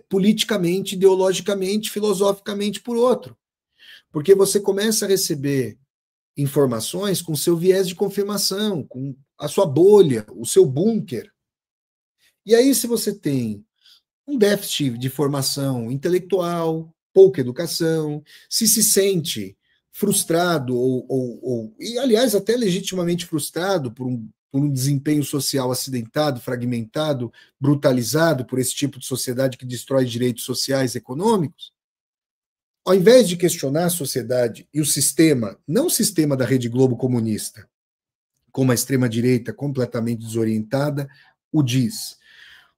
politicamente, ideologicamente, filosoficamente, por outro. Porque você começa a receber informações com seu viés de confirmação, com a sua bolha, o seu bunker. E aí, se você tem um déficit de formação intelectual, pouca educação, se sente frustrado e, aliás, até legitimamente frustrado por um desempenho social acidentado, fragmentado, brutalizado por esse tipo de sociedade que destrói direitos sociais e econômicos, ao invés de questionar a sociedade e o sistema, não o sistema da Rede Globo comunista, como a extrema-direita completamente desorientada o diz,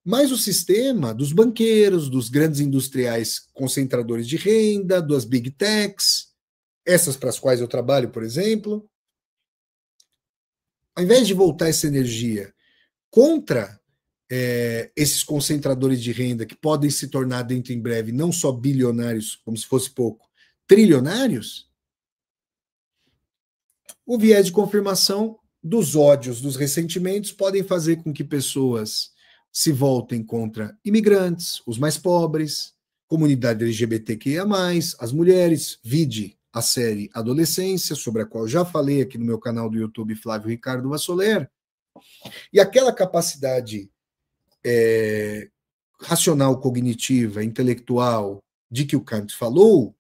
mas o sistema dos banqueiros, dos grandes industriais concentradores de renda, das big techs, essas para as quais eu trabalho, por exemplo, ao invés de voltar essa energia contra esses concentradores de renda que podem se tornar dentro em breve não só bilionários, como se fosse pouco, trilionários, o viés de confirmação dos ódios, dos ressentimentos podem fazer com que pessoas se voltem contra imigrantes, os mais pobres, comunidade LGBTQIA+, as mulheres, vide a série Adolescência, sobre a qual já falei aqui no meu canal do YouTube, Flávio Ricardo Vassoler, e aquela capacidade racional, cognitiva, intelectual, de que o Kant falou,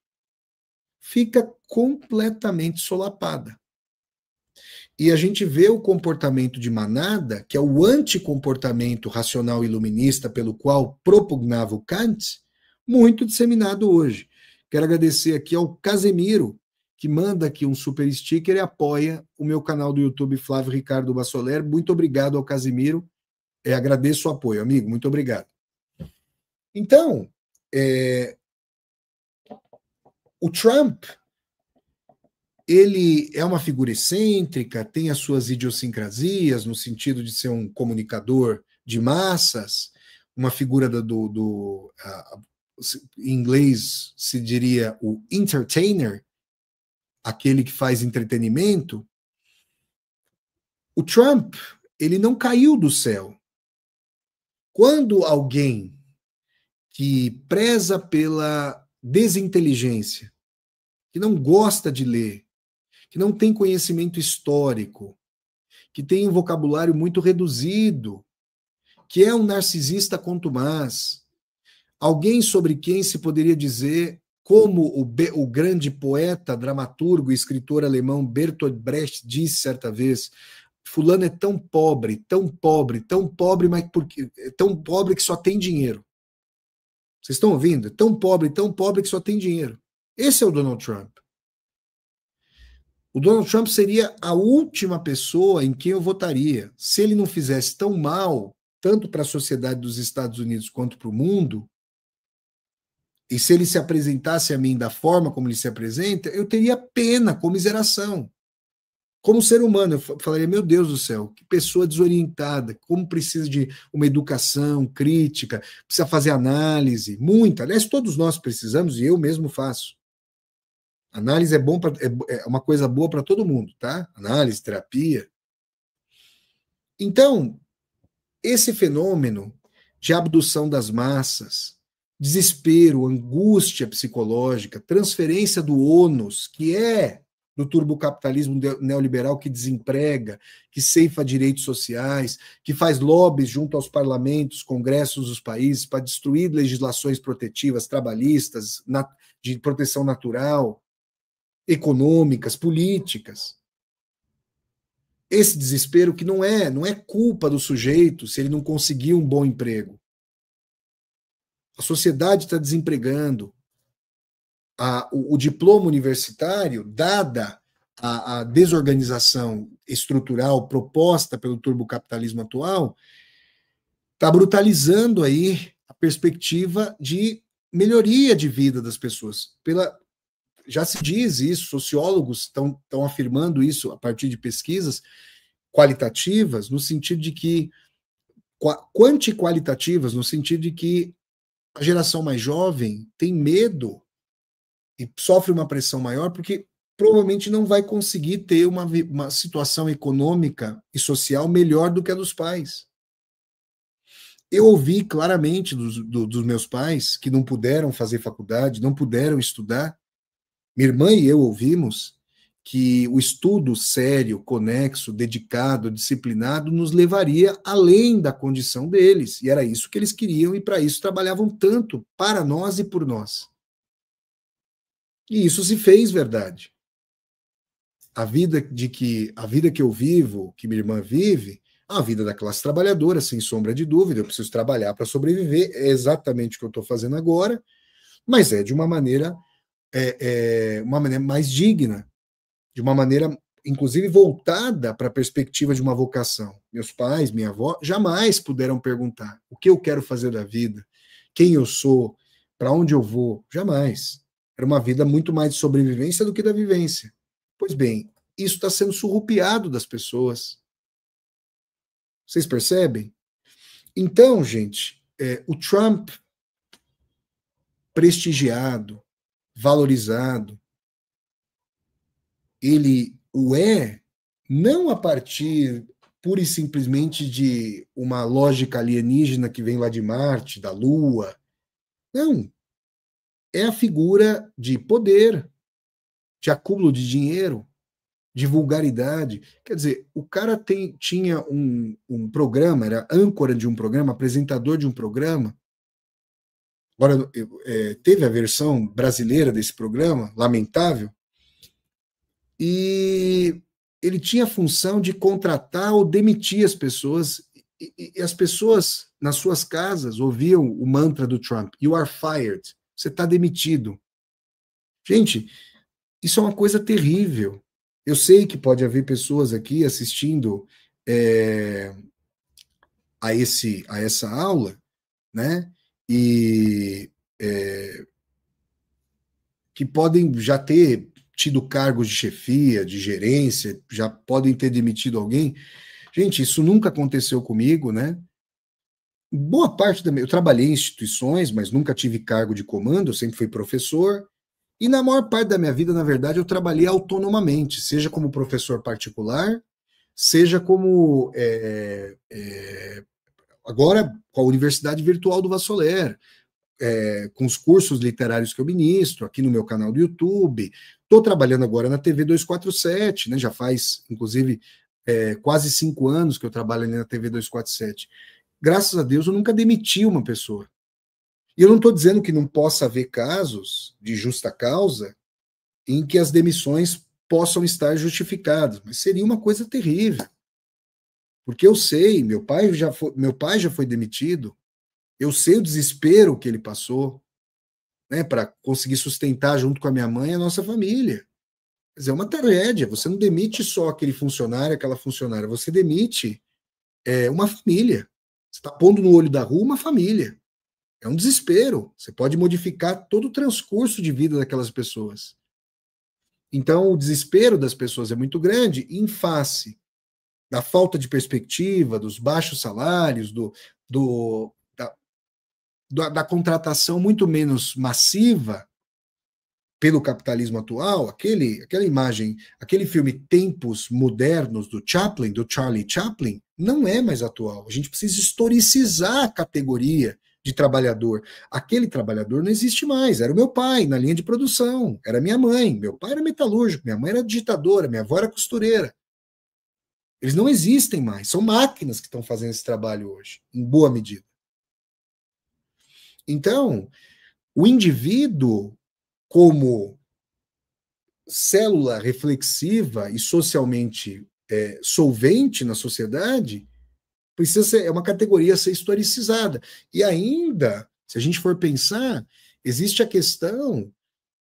fica completamente solapada. E a gente vê o comportamento de manada, que é o anticomportamento racional iluminista pelo qual propugnava o Kant, muito disseminado hoje. Quero agradecer aqui ao Casemiro, que manda aqui um super sticker e apoia o meu canal do YouTube Flávio Ricardo Bassoler. Muito obrigado ao Casimiro. Agradeço o apoio, amigo. Muito obrigado. Então, o Trump, ele é uma figura excêntrica, tem as suas idiosincrasias, no sentido de ser um comunicador de massas, uma figura em inglês se diria o entertainer, aquele que faz entretenimento. O Trump, ele não caiu do céu. Quando alguém que preza pela desinteligência, que não gosta de ler, que não tem conhecimento histórico, que tem um vocabulário muito reduzido, que é um narcisista contumaz, alguém sobre quem se poderia dizer, como o grande poeta, dramaturgo e escritor alemão Bertolt Brecht disse certa vez, fulano é tão pobre, mas porque é tão pobre que só tem dinheiro. Vocês estão ouvindo? É tão pobre que só tem dinheiro. Esse é o Donald Trump. O Donald Trump seria a última pessoa em quem eu votaria. Se ele não fizesse tão mal, tanto para a sociedade dos Estados Unidos quanto para o mundo, e se ele se apresentasse a mim da forma como ele se apresenta, eu teria pena, comiseração. Como ser humano, eu falaria, meu Deus do céu, que pessoa desorientada, como precisa de uma educação crítica, precisa fazer análise, muita. Aliás, todos nós precisamos, e eu mesmo faço. Análise é uma coisa boa para todo mundo, tá? Análise, terapia. Então, esse fenômeno de abdução das massas, desespero, angústia psicológica, transferência do ônus, que é do turbocapitalismo neoliberal que desemprega, que ceifa direitos sociais, que faz lobbies junto aos parlamentos, congressos dos países para destruir legislações protetivas, trabalhistas, de proteção natural, econômicas, políticas. Esse desespero que não é culpa do sujeito se ele não conseguir um bom emprego. A sociedade está desempregando. O diploma universitário, dada a desorganização estrutural proposta pelo turbocapitalismo atual, está brutalizando aí a perspectiva de melhoria de vida das pessoas. Já se diz isso, sociólogos estão afirmando isso a partir de pesquisas qualitativas, no sentido de que, quanti-qualitativas, no sentido de que a geração mais jovem tem medo e sofre uma pressão maior porque provavelmente não vai conseguir ter uma situação econômica e social melhor do que a dos pais. Eu ouvi claramente dos meus pais que não puderam fazer faculdade, não puderam estudar. Minha irmã e eu ouvimos que o estudo sério, conexo, dedicado, disciplinado nos levaria além da condição deles. E era isso que eles queriam e para isso trabalhavam tanto para nós e por nós. E isso se fez verdade. A vida que eu vivo, que minha irmã vive, a vida da classe trabalhadora, sem sombra de dúvida, eu preciso trabalhar para sobreviver, é exatamente o que eu estou fazendo agora, mas é de uma maneira mais digna, de uma maneira, inclusive, voltada para a perspectiva de uma vocação. Meus pais, minha avó, jamais puderam perguntar o que eu quero fazer da vida, quem eu sou, para onde eu vou, jamais. Era uma vida muito mais de sobrevivência do que da vivência. Pois bem, isso está sendo surrupiado das pessoas. Vocês percebem? Então, gente, o Trump prestigiado, valorizado, ele o é não a partir pura e simplesmente de uma lógica alienígena que vem lá de Marte, da Lua. Não. É a figura de poder, de acúmulo de dinheiro, de vulgaridade. Quer dizer, o cara tinha um programa, era âncora de um programa, apresentador de um programa. Agora, teve a versão brasileira desse programa, lamentável, e ele tinha a função de contratar ou demitir as pessoas, e as pessoas nas suas casas ouviam o mantra do Trump: You are fired. Você está demitido. Gente, Isso é uma coisa terrível. Eu sei que pode haver pessoas aqui assistindo a essa aula, né? E que podem já ter tido cargos de chefia, de gerência, já podem ter demitido alguém. Gente, isso nunca aconteceu comigo, né? Boa parte da minha... Eu trabalhei em instituições, mas nunca tive cargo de comando, eu sempre fui professor. E na maior parte da minha vida, na verdade, eu trabalhei autonomamente, seja como professor particular, seja como agora com a Universidade Virtual do Vassoler, com os cursos literários que eu ministro, aqui no meu canal do YouTube. Estou trabalhando agora na TV 247, né? Já faz, inclusive, quase 5 anos que eu trabalho ali na TV 247. Graças a Deus, eu nunca demiti uma pessoa. E eu não estou dizendo que não possa haver casos de justa causa em que as demissões possam estar justificadas, mas seria uma coisa terrível. Porque eu sei, meu pai já foi demitido, eu sei o desespero que ele passou, né, para conseguir sustentar junto com a minha mãe a nossa família. Quer dizer, é uma tragédia. Você não demite só aquele funcionário, aquela funcionária, você demite uma família. Você está pondo no olho da rua uma família. É um desespero. Você pode modificar todo o transcurso de vida daquelas pessoas. Então, o desespero das pessoas é muito grande em face da falta de perspectiva, dos baixos salários, da contratação muito menos massiva pelo capitalismo atual, aquela imagem, aquele filme Tempos Modernos do Chaplin, do Charlie Chaplin, não é mais atual. A gente precisa historicizar a categoria de trabalhador. Aquele trabalhador não existe mais. Era o meu pai na linha de produção, era minha mãe. Meu pai era metalúrgico, minha mãe era digitadora, minha avó era costureira. Eles não existem mais. São máquinas que estão fazendo esse trabalho hoje, em boa medida. Então, o indivíduo, como célula reflexiva e socialmente solvente na sociedade, precisa ser, é uma categoria a ser historicizada. E ainda, se a gente for pensar, existe a questão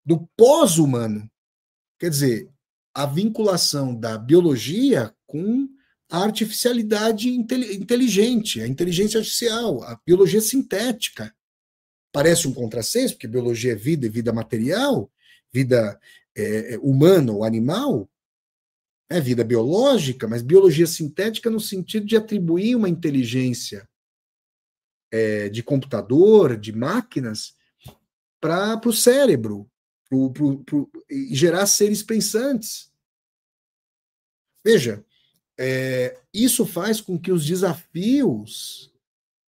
do pós-humano. Quer dizer, a vinculação da biologia com a artificialidade inteligente, a inteligência artificial, a biologia sintética. Parece um contrassenso, porque biologia é vida e vida material, vida humana ou animal, é vida biológica, mas biologia sintética no sentido de atribuir uma inteligência de computador, de máquinas, para o cérebro, e gerar seres pensantes. Veja, isso faz com que os desafios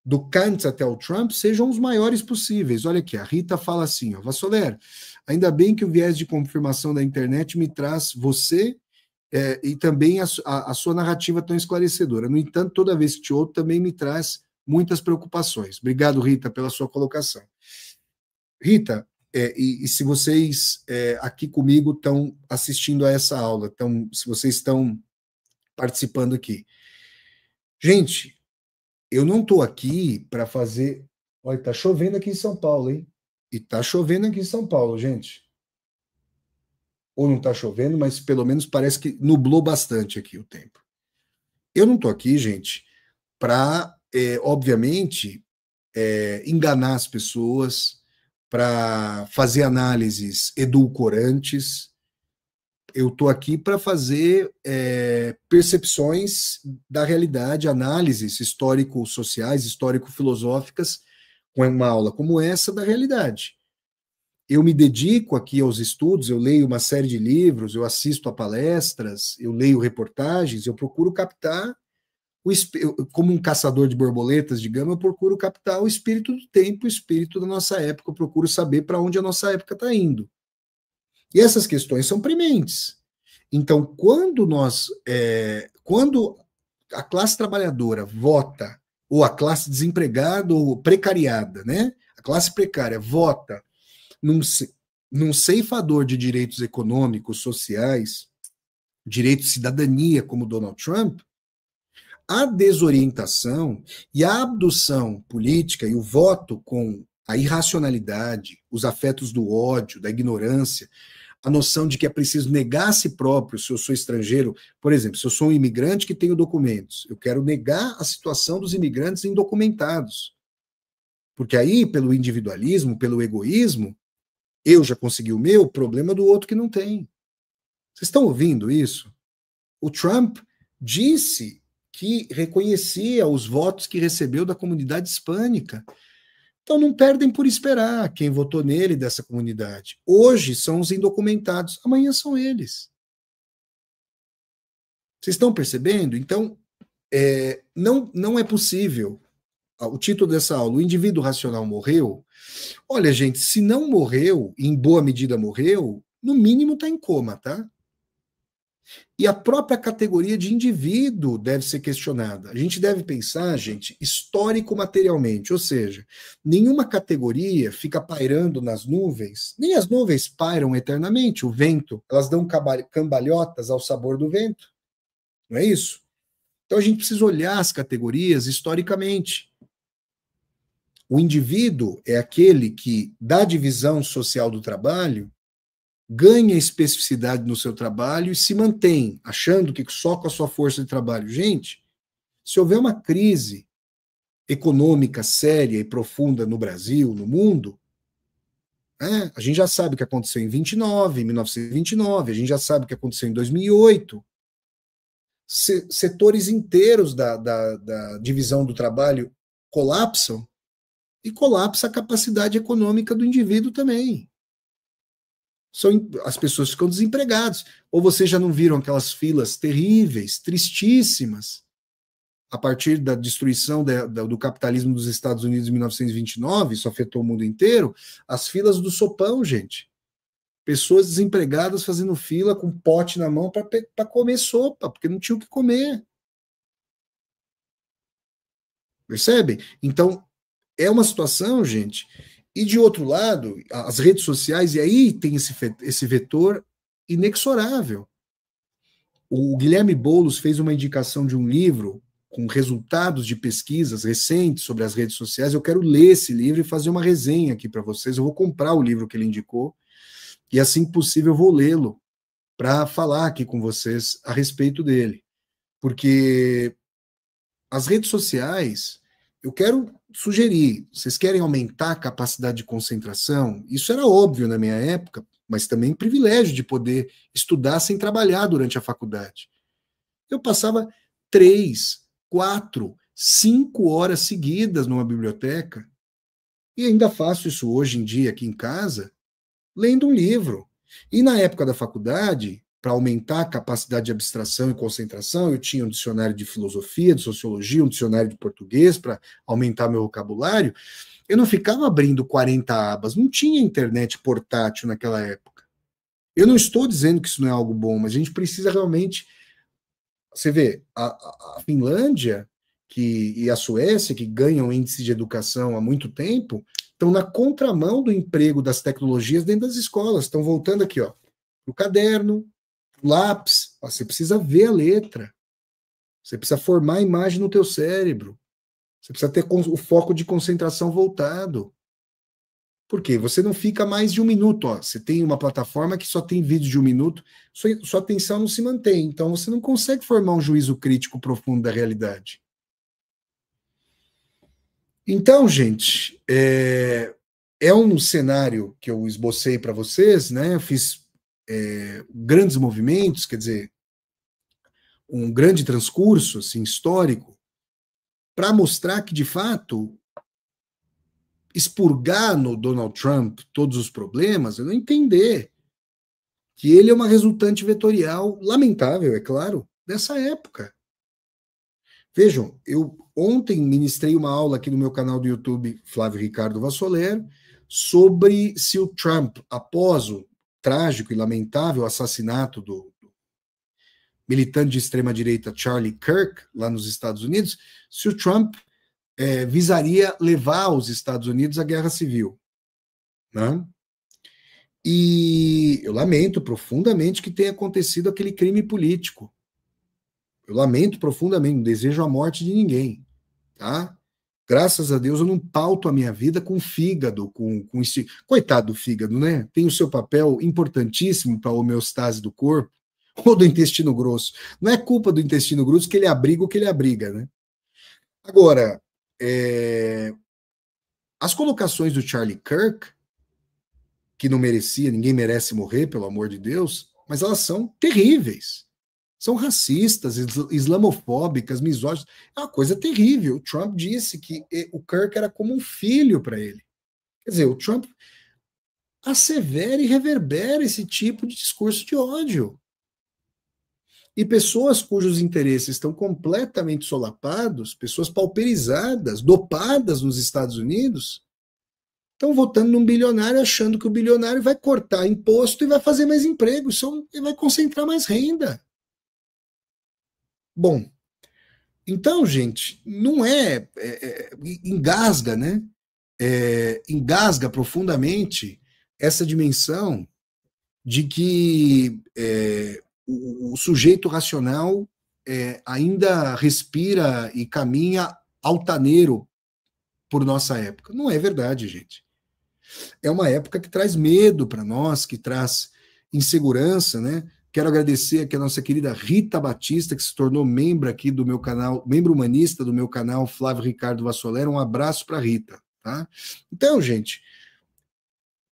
do Kant até o Trump sejam os maiores possíveis. Olha aqui, a Rita fala assim, ó, Vassoler, ainda bem que o viés de confirmação da internet me traz você e também a sua narrativa tão esclarecedora. No entanto, toda vez que te ouço, também me traz muitas preocupações. Obrigado, Rita, pela sua colocação. Rita, e se vocês aqui comigo estão assistindo a essa aula, se vocês estão participando aqui. Gente, eu não estou aqui para fazer... Olha, está chovendo aqui em São Paulo, hein? E está chovendo aqui em São Paulo, gente. Ou não está chovendo, mas pelo menos parece que nublou bastante aqui o tempo. Eu não estou aqui, gente, para, obviamente, enganar as pessoas, para fazer análises edulcorantes. Eu estou aqui para fazer percepções da realidade, análises histórico-sociais, histórico-filosóficas, com uma aula como essa, da realidade. Eu me dedico aqui aos estudos, eu leio uma série de livros, eu assisto a palestras, eu leio reportagens, eu procuro captar, como um caçador de borboletas, digamos, eu procuro captar o espírito do tempo, o espírito da nossa época, eu procuro saber para onde a nossa época está indo. E essas questões são prementes. Então, quando a classe trabalhadora vota, ou a classe desempregada ou precariada, né? A classe precária vota num ceifador de direitos econômicos, sociais, direito de cidadania, como Donald Trump, a desorientação e a abdução política e o voto com a irracionalidade, os afetos do ódio, da ignorância, a noção de que é preciso negar a si próprio, se eu sou estrangeiro, por exemplo, se eu sou um imigrante que tenho documentos, eu quero negar a situação dos imigrantes indocumentados. Porque aí, pelo individualismo, pelo egoísmo, eu já consegui o meu, problema do outro que não tem. Vocês estão ouvindo isso? O Trump disse que reconhecia os votos que recebeu da comunidade hispânica. Então não perdem por esperar quem votou nele dessa comunidade. Hoje são os indocumentados, amanhã são eles. Vocês estão percebendo? Então, não é possível. O título dessa aula, o indivíduo racional morreu. Olha, gente, se não morreu, em boa medida morreu, no mínimo está em coma, tá? E a própria categoria de indivíduo deve ser questionada. A gente deve pensar, gente, histórico-materialmente, ou seja, nenhuma categoria fica pairando nas nuvens, nem as nuvens pairam eternamente, o vento, elas dão cambalhotas ao sabor do vento, não é isso? Então a gente precisa olhar as categorias historicamente. O indivíduo é aquele que, da divisão social do trabalho, ganha especificidade no seu trabalho e se mantém, achando que só com a sua força de trabalho. Gente, se houver uma crise econômica séria e profunda no Brasil, no mundo, a gente já sabe o que aconteceu em 1929, a gente já sabe o que aconteceu em 2008. Setores inteiros da divisão do trabalho colapsam e colapsa a capacidade econômica do indivíduo também. As pessoas ficam desempregadas. Ou vocês já não viram aquelas filas terríveis, tristíssimas, a partir da destruição do capitalismo dos Estados Unidos em 1929, isso afetou o mundo inteiro, as filas do sopão, gente. Pessoas desempregadas fazendo fila com pote na mão para comer sopa, porque não tinham o que comer. Percebe? Então, é uma situação, gente. E, de outro lado, as redes sociais, e aí tem esse vetor inexorável. O Guilherme Boulos fez uma indicação de um livro com resultados de pesquisas recentes sobre as redes sociais. Eu quero ler esse livro e fazer uma resenha aqui para vocês. Eu vou comprar o livro que ele indicou e, assim que possível, eu vou lê-lo para falar aqui com vocês a respeito dele. Porque as redes sociais, eu quero sugerir, vocês querem aumentar a capacidade de concentração? Isso era óbvio na minha época, mas também privilégio de poder estudar sem trabalhar durante a faculdade. Eu passava 3, 4, 5 horas seguidas numa biblioteca, e ainda faço isso hoje em dia aqui em casa, lendo um livro. E na época da faculdade, para aumentar a capacidade de abstração e concentração, eu tinha um dicionário de filosofia, de sociologia, um dicionário de português para aumentar meu vocabulário. Eu não ficava abrindo 40 abas, não tinha internet portátil naquela época. Eu não estou dizendo que isso não é algo bom, mas a gente precisa realmente... Você vê, a Finlândia e a Suécia, que ganham índice de educação há muito tempo, estão na contramão do emprego das tecnologias dentro das escolas. Estão voltando aqui, ó, o caderno, lápis, você precisa ver a letra, você precisa formar a imagem no teu cérebro, você precisa ter o foco de concentração voltado. Por quê? Você não fica mais de 1 minuto, ó. Você tem uma plataforma que só tem vídeo de 1 minuto, sua atenção não se mantém, então você não consegue formar um juízo crítico profundo da realidade. Então, gente, é um cenário que eu esbocei para vocês, né? Eu fiz grandes movimentos, quer dizer, um grande transcurso assim, histórico, para mostrar que, de fato, expurgar no Donald Trump todos os problemas, eu não entender que ele é uma resultante vetorial, lamentável, é claro, dessa época. Vejam, eu ontem ministrei uma aula aqui no meu canal do YouTube, Flávio Ricardo Vassolero, sobre se o Trump, após o trágico e lamentável assassinato do militante de extrema-direita Charlie Kirk, lá nos Estados Unidos, se o Trump visaria levar os Estados Unidos à guerra civil. Né? E eu lamento profundamente que tenha acontecido aquele crime político. Eu lamento profundamente, não desejo a morte de ninguém. Tá? Graças a Deus eu não pauto a minha vida com fígado, com esse. Coitado do fígado, né? Tem o seu papel importantíssimo para a homeostase do corpo, ou do intestino grosso. Não é culpa do intestino grosso que ele abriga o que ele abriga, né? Agora, as colocações do Charlie Kirk, que não merecia, ninguém merece morrer, pelo amor de Deus, mas elas são terríveis. São racistas, islamofóbicas, misóginas. É uma coisa terrível. O Trump disse que o Kirk era como um filho para ele. Quer dizer, o Trump assevera e reverbera esse tipo de discurso de ódio. E pessoas cujos interesses estão completamente solapados, pessoas pauperizadas, dopadas nos Estados Unidos, estão votando num bilionário achando que o bilionário vai cortar imposto e vai fazer mais emprego, e vai concentrar mais renda. Bom, então, gente, não engasga, né? Engasga profundamente essa dimensão de que o sujeito racional ainda respira e caminha altaneiro por nossa época. Não é verdade, gente. É uma época que traz medo para nós, que traz insegurança, né? Quero agradecer aqui a nossa querida Rita Batista, que se tornou membro aqui do meu canal, membro humanista do meu canal Flávio Ricardo Vassolera. Um abraço para Rita, tá? Então, gente,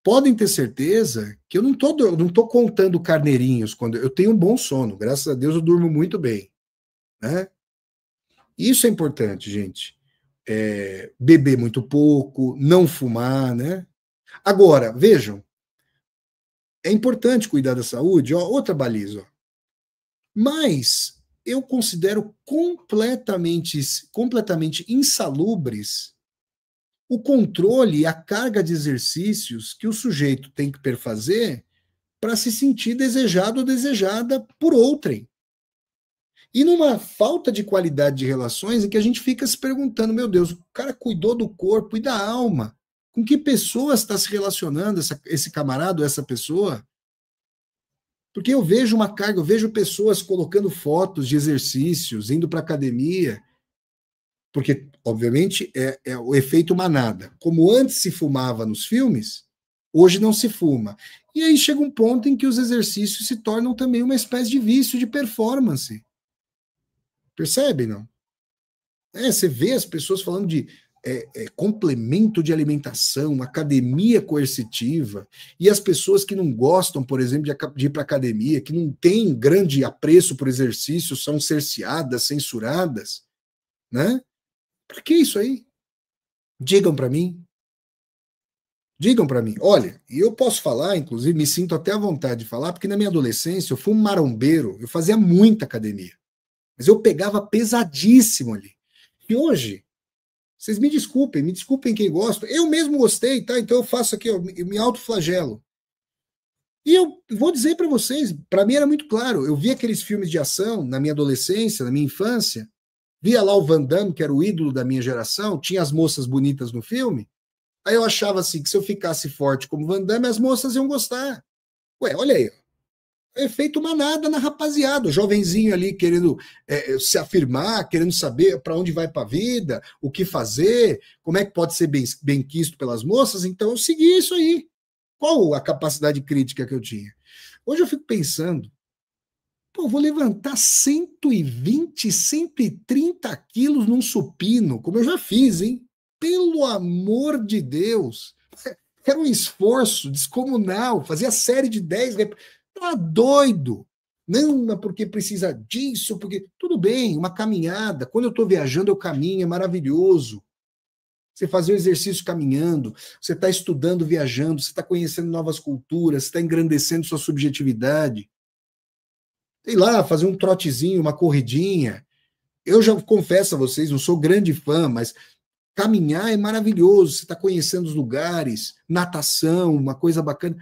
podem ter certeza que eu não tô contando carneirinhos quando eu tenho um bom sono. Graças a Deus eu durmo muito bem, né? Isso é importante, gente. Beber muito pouco, não fumar, né? Agora, vejam, é importante cuidar da saúde, ó, outra baliza, ó. Mas eu considero completamente insalubres o controle e a carga de exercícios que o sujeito tem que perfazer para se sentir desejado ou desejada por outrem. E numa falta de qualidade de relações em que a gente fica se perguntando, meu Deus, o cara cuidou do corpo e da alma. Com que pessoas está se relacionando esse camarada ou essa pessoa? Porque eu vejo uma carga, eu vejo pessoas colocando fotos de exercícios, indo para academia, porque, obviamente, é o efeito manada. Como antes se fumava nos filmes, hoje não se fuma. E aí chega um ponto em que os exercícios se tornam também uma espécie de vício de performance. Percebe, não? Você vê as pessoas falando de complemento de alimentação, academia coercitiva, e as pessoas que não gostam, por exemplo, de ir para academia, que não têm grande apreço por exercício, são cerceadas, censuradas, né? Para que isso aí? Digam para mim. Digam para mim. Olha, e eu posso falar, inclusive, me sinto até à vontade de falar, porque na minha adolescência eu fui um marombeiro, eu fazia muita academia, mas eu pegava pesadíssimo ali. E hoje, vocês me desculpem quem gosta. Eu mesmo gostei, tá? Então eu faço aqui, eu me autoflagelo. E eu vou dizer para vocês, para mim era muito claro. Eu vi aqueles filmes de ação na minha adolescência, na minha infância. Via lá o Van Damme, que era o ídolo da minha geração, tinha as moças bonitas no filme. Aí eu achava assim que se eu ficasse forte como Van Damme, as moças iam gostar. Ué, olha aí, efeito manada na rapaziada, o jovenzinho ali querendo se afirmar, querendo saber para onde vai para a vida, o que fazer, como é que pode ser bem quisto pelas moças, então eu segui isso aí. Qual a capacidade crítica que eu tinha? Hoje eu fico pensando, pô, vou levantar 120, 130 quilos num supino, como eu já fiz, hein? Pelo amor de Deus! Era um esforço descomunal, fazia série de 10. Tá doido? Não, mas porque precisa disso, porque. Tudo bem, uma caminhada. Quando eu estou viajando, eu caminho, é maravilhoso. Você fazer o exercício caminhando, você está estudando viajando, você está conhecendo novas culturas, você está engrandecendo sua subjetividade. Sei lá, fazer um trotezinho, uma corridinha. Eu já confesso a vocês, não sou grande fã, mas caminhar é maravilhoso. Você está conhecendo os lugares, natação, uma coisa bacana.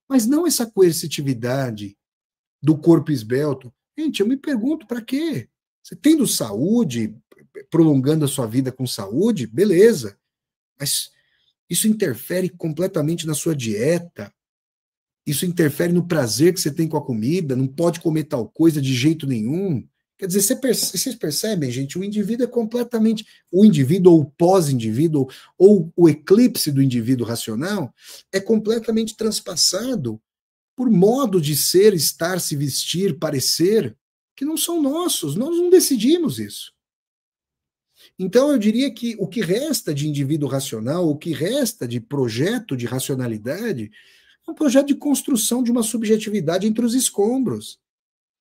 Mas não essa coercitividade do corpo esbelto. Gente, eu me pergunto para quê? Você tendo saúde, prolongando a sua vida com saúde, beleza. Mas isso interfere completamente na sua dieta. Isso interfere no prazer que você tem com a comida. Não pode comer tal coisa de jeito nenhum. Quer dizer, vocês percebem, gente, o indivíduo é completamente, o indivíduo ou o pós-indivíduo, ou o eclipse do indivíduo racional, é completamente transpassado por modo de ser, estar, se vestir, parecer, que não são nossos, nós não decidimos isso. Então, eu diria que o que resta de indivíduo racional, o que resta de projeto de racionalidade, é um projeto de construção de uma subjetividade entre os escombros.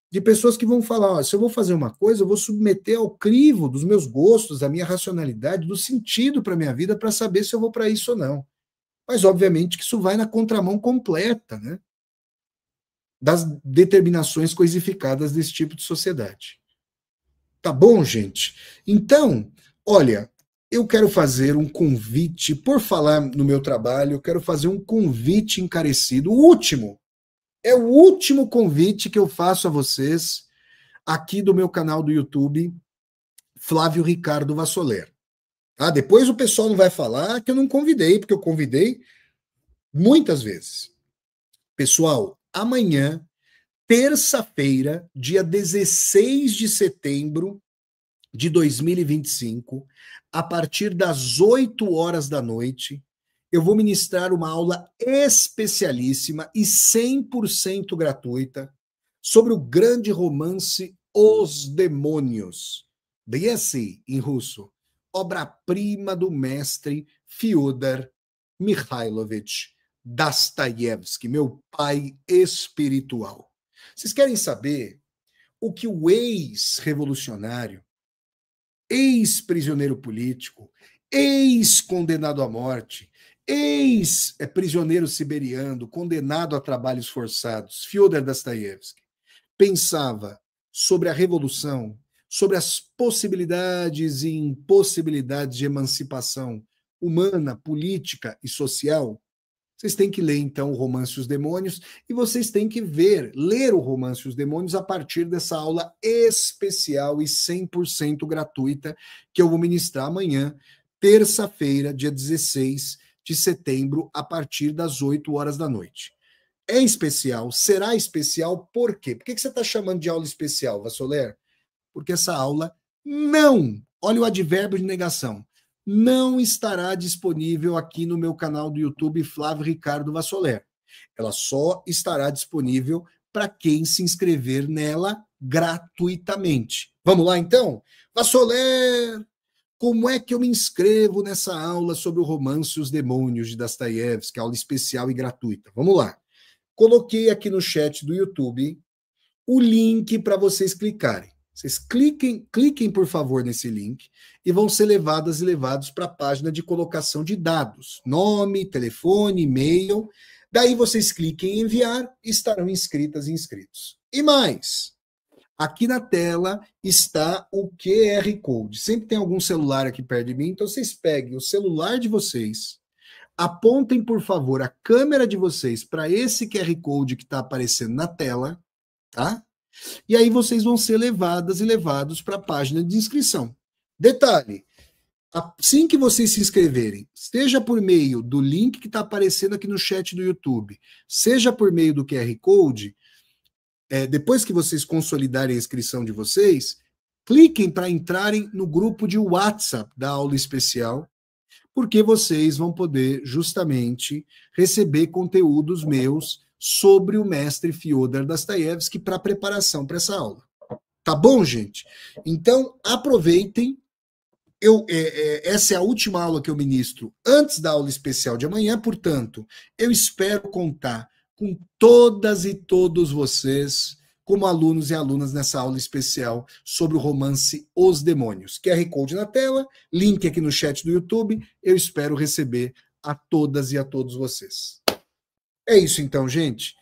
De pessoas que vão falar, ó, se eu vou fazer uma coisa, eu vou submeter ao crivo dos meus gostos, da minha racionalidade, do sentido para a minha vida, para saber se eu vou para isso ou não. Mas, obviamente, que isso vai na contramão completa, né, das determinações coisificadas desse tipo de sociedade. Tá bom, gente? Então, olha, eu quero fazer um convite, por falar no meu trabalho, eu quero fazer um convite encarecido, o último. É o último convite que eu faço a vocês aqui do meu canal do YouTube, Flávio Ricardo Vassoler. Ah, depois o pessoal não vai falar que eu não convidei, porque eu convidei muitas vezes. Pessoal, amanhã, terça-feira, dia 16 de setembro de 2025, a partir das 8 horas da noite, eu vou ministrar uma aula especialíssima e 100% gratuita sobre o grande romance Os Demônios, Biesi, em russo, obra-prima do mestre Fyodor Mikhailovich Dostoiévski, meu pai espiritual. Vocês querem saber o que o ex-revolucionário, ex-prisioneiro político, ex-condenado à morte, ex-prisioneiro siberiano, condenado a trabalhos forçados, Fyodor Dostoiévski, pensava sobre a revolução, sobre as possibilidades e impossibilidades de emancipação humana, política e social? Vocês têm que ler, então, o Romance Os Demônios, e vocês têm que ler o Romance Os Demônios a partir dessa aula especial e 100% gratuita que eu vou ministrar amanhã, terça-feira, dia 16 de setembro, a partir das 8 horas da noite. É especial, será especial por quê? Por que você está chamando de aula especial, Vassoler? Porque essa aula não, olha o advérbio de negação, não estará disponível aqui no meu canal do YouTube Flávio Ricardo Vassoler. Ela só estará disponível para quem se inscrever nela gratuitamente. Vamos lá, então? Vassoler, como é que eu me inscrevo nessa aula sobre o romance Os Demônios de Dostoiévski, aula especial e gratuita? Vamos lá. Coloquei aqui no chat do YouTube o link para vocês clicarem. Vocês cliquem, por favor, nesse link e vão ser levadas e levados para a página de colocação de dados. Nome, telefone, e-mail. Daí vocês cliquem em enviar e estarão inscritas e inscritos. E mais, aqui na tela está o QR Code. Sempre tem algum celular aqui perto de mim, então vocês peguem o celular de vocês, apontem, por favor, a câmera de vocês para esse QR Code que está aparecendo na tela, tá? E aí vocês vão ser levadas e levados para a página de inscrição. Detalhe, assim que vocês se inscreverem, seja por meio do link que está aparecendo aqui no chat do YouTube, seja por meio do QR Code, depois que vocês consolidarem a inscrição de vocês, cliquem para entrarem no grupo de WhatsApp da aula especial, porque vocês vão poder justamente receber conteúdos meus sobre o mestre Fyodor Dostoiévski para preparação para essa aula. Tá bom, gente? Então, aproveitem. Essa é a última aula que eu ministro antes da aula especial de amanhã, portanto, eu espero contar com todas e todos vocês como alunos e alunas nessa aula especial sobre o romance Os Demônios. QR Code na tela, link aqui no chat do YouTube, eu espero receber a todas e a todos vocês. É isso então, gente.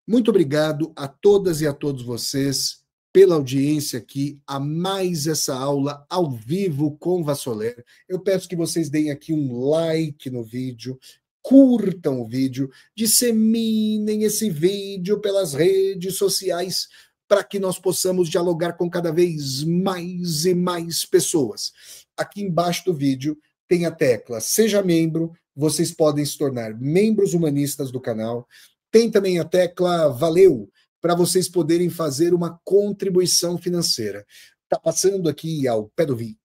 Muito obrigado a todas e a todos vocês pela audiência aqui a mais essa aula ao vivo com Vassoler. Eu peço que vocês deem aqui um like no vídeo, curtam o vídeo, disseminem esse vídeo pelas redes sociais para que nós possamos dialogar com cada vez mais e mais pessoas. Aqui embaixo do vídeo tem a tecla Seja Membro, vocês podem se tornar membros humanistas do canal. Tem também a tecla Valeu, para vocês poderem fazer uma contribuição financeira. Está passando aqui ao pé do vídeo,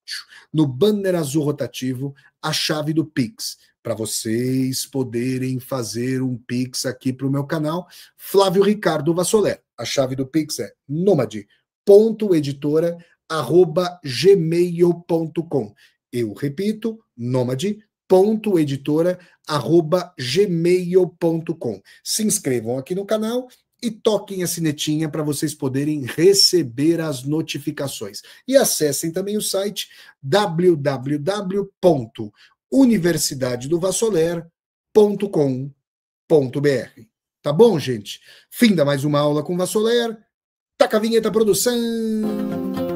no banner azul rotativo, a chave do Pix, para vocês poderem fazer um Pix aqui para o meu canal, Flávio Ricardo Vassoler. A chave do Pix é nomade.editora@gmail.com. Eu repito, nomade.editora@gmail.com. Se inscrevam aqui no canal e toquem a sinetinha para vocês poderem receber as notificações. E acessem também o site www.universidadedovassoler.com.br. Tá bom, gente? Finda mais uma aula com Vassoler. Taca a vinheta, produção!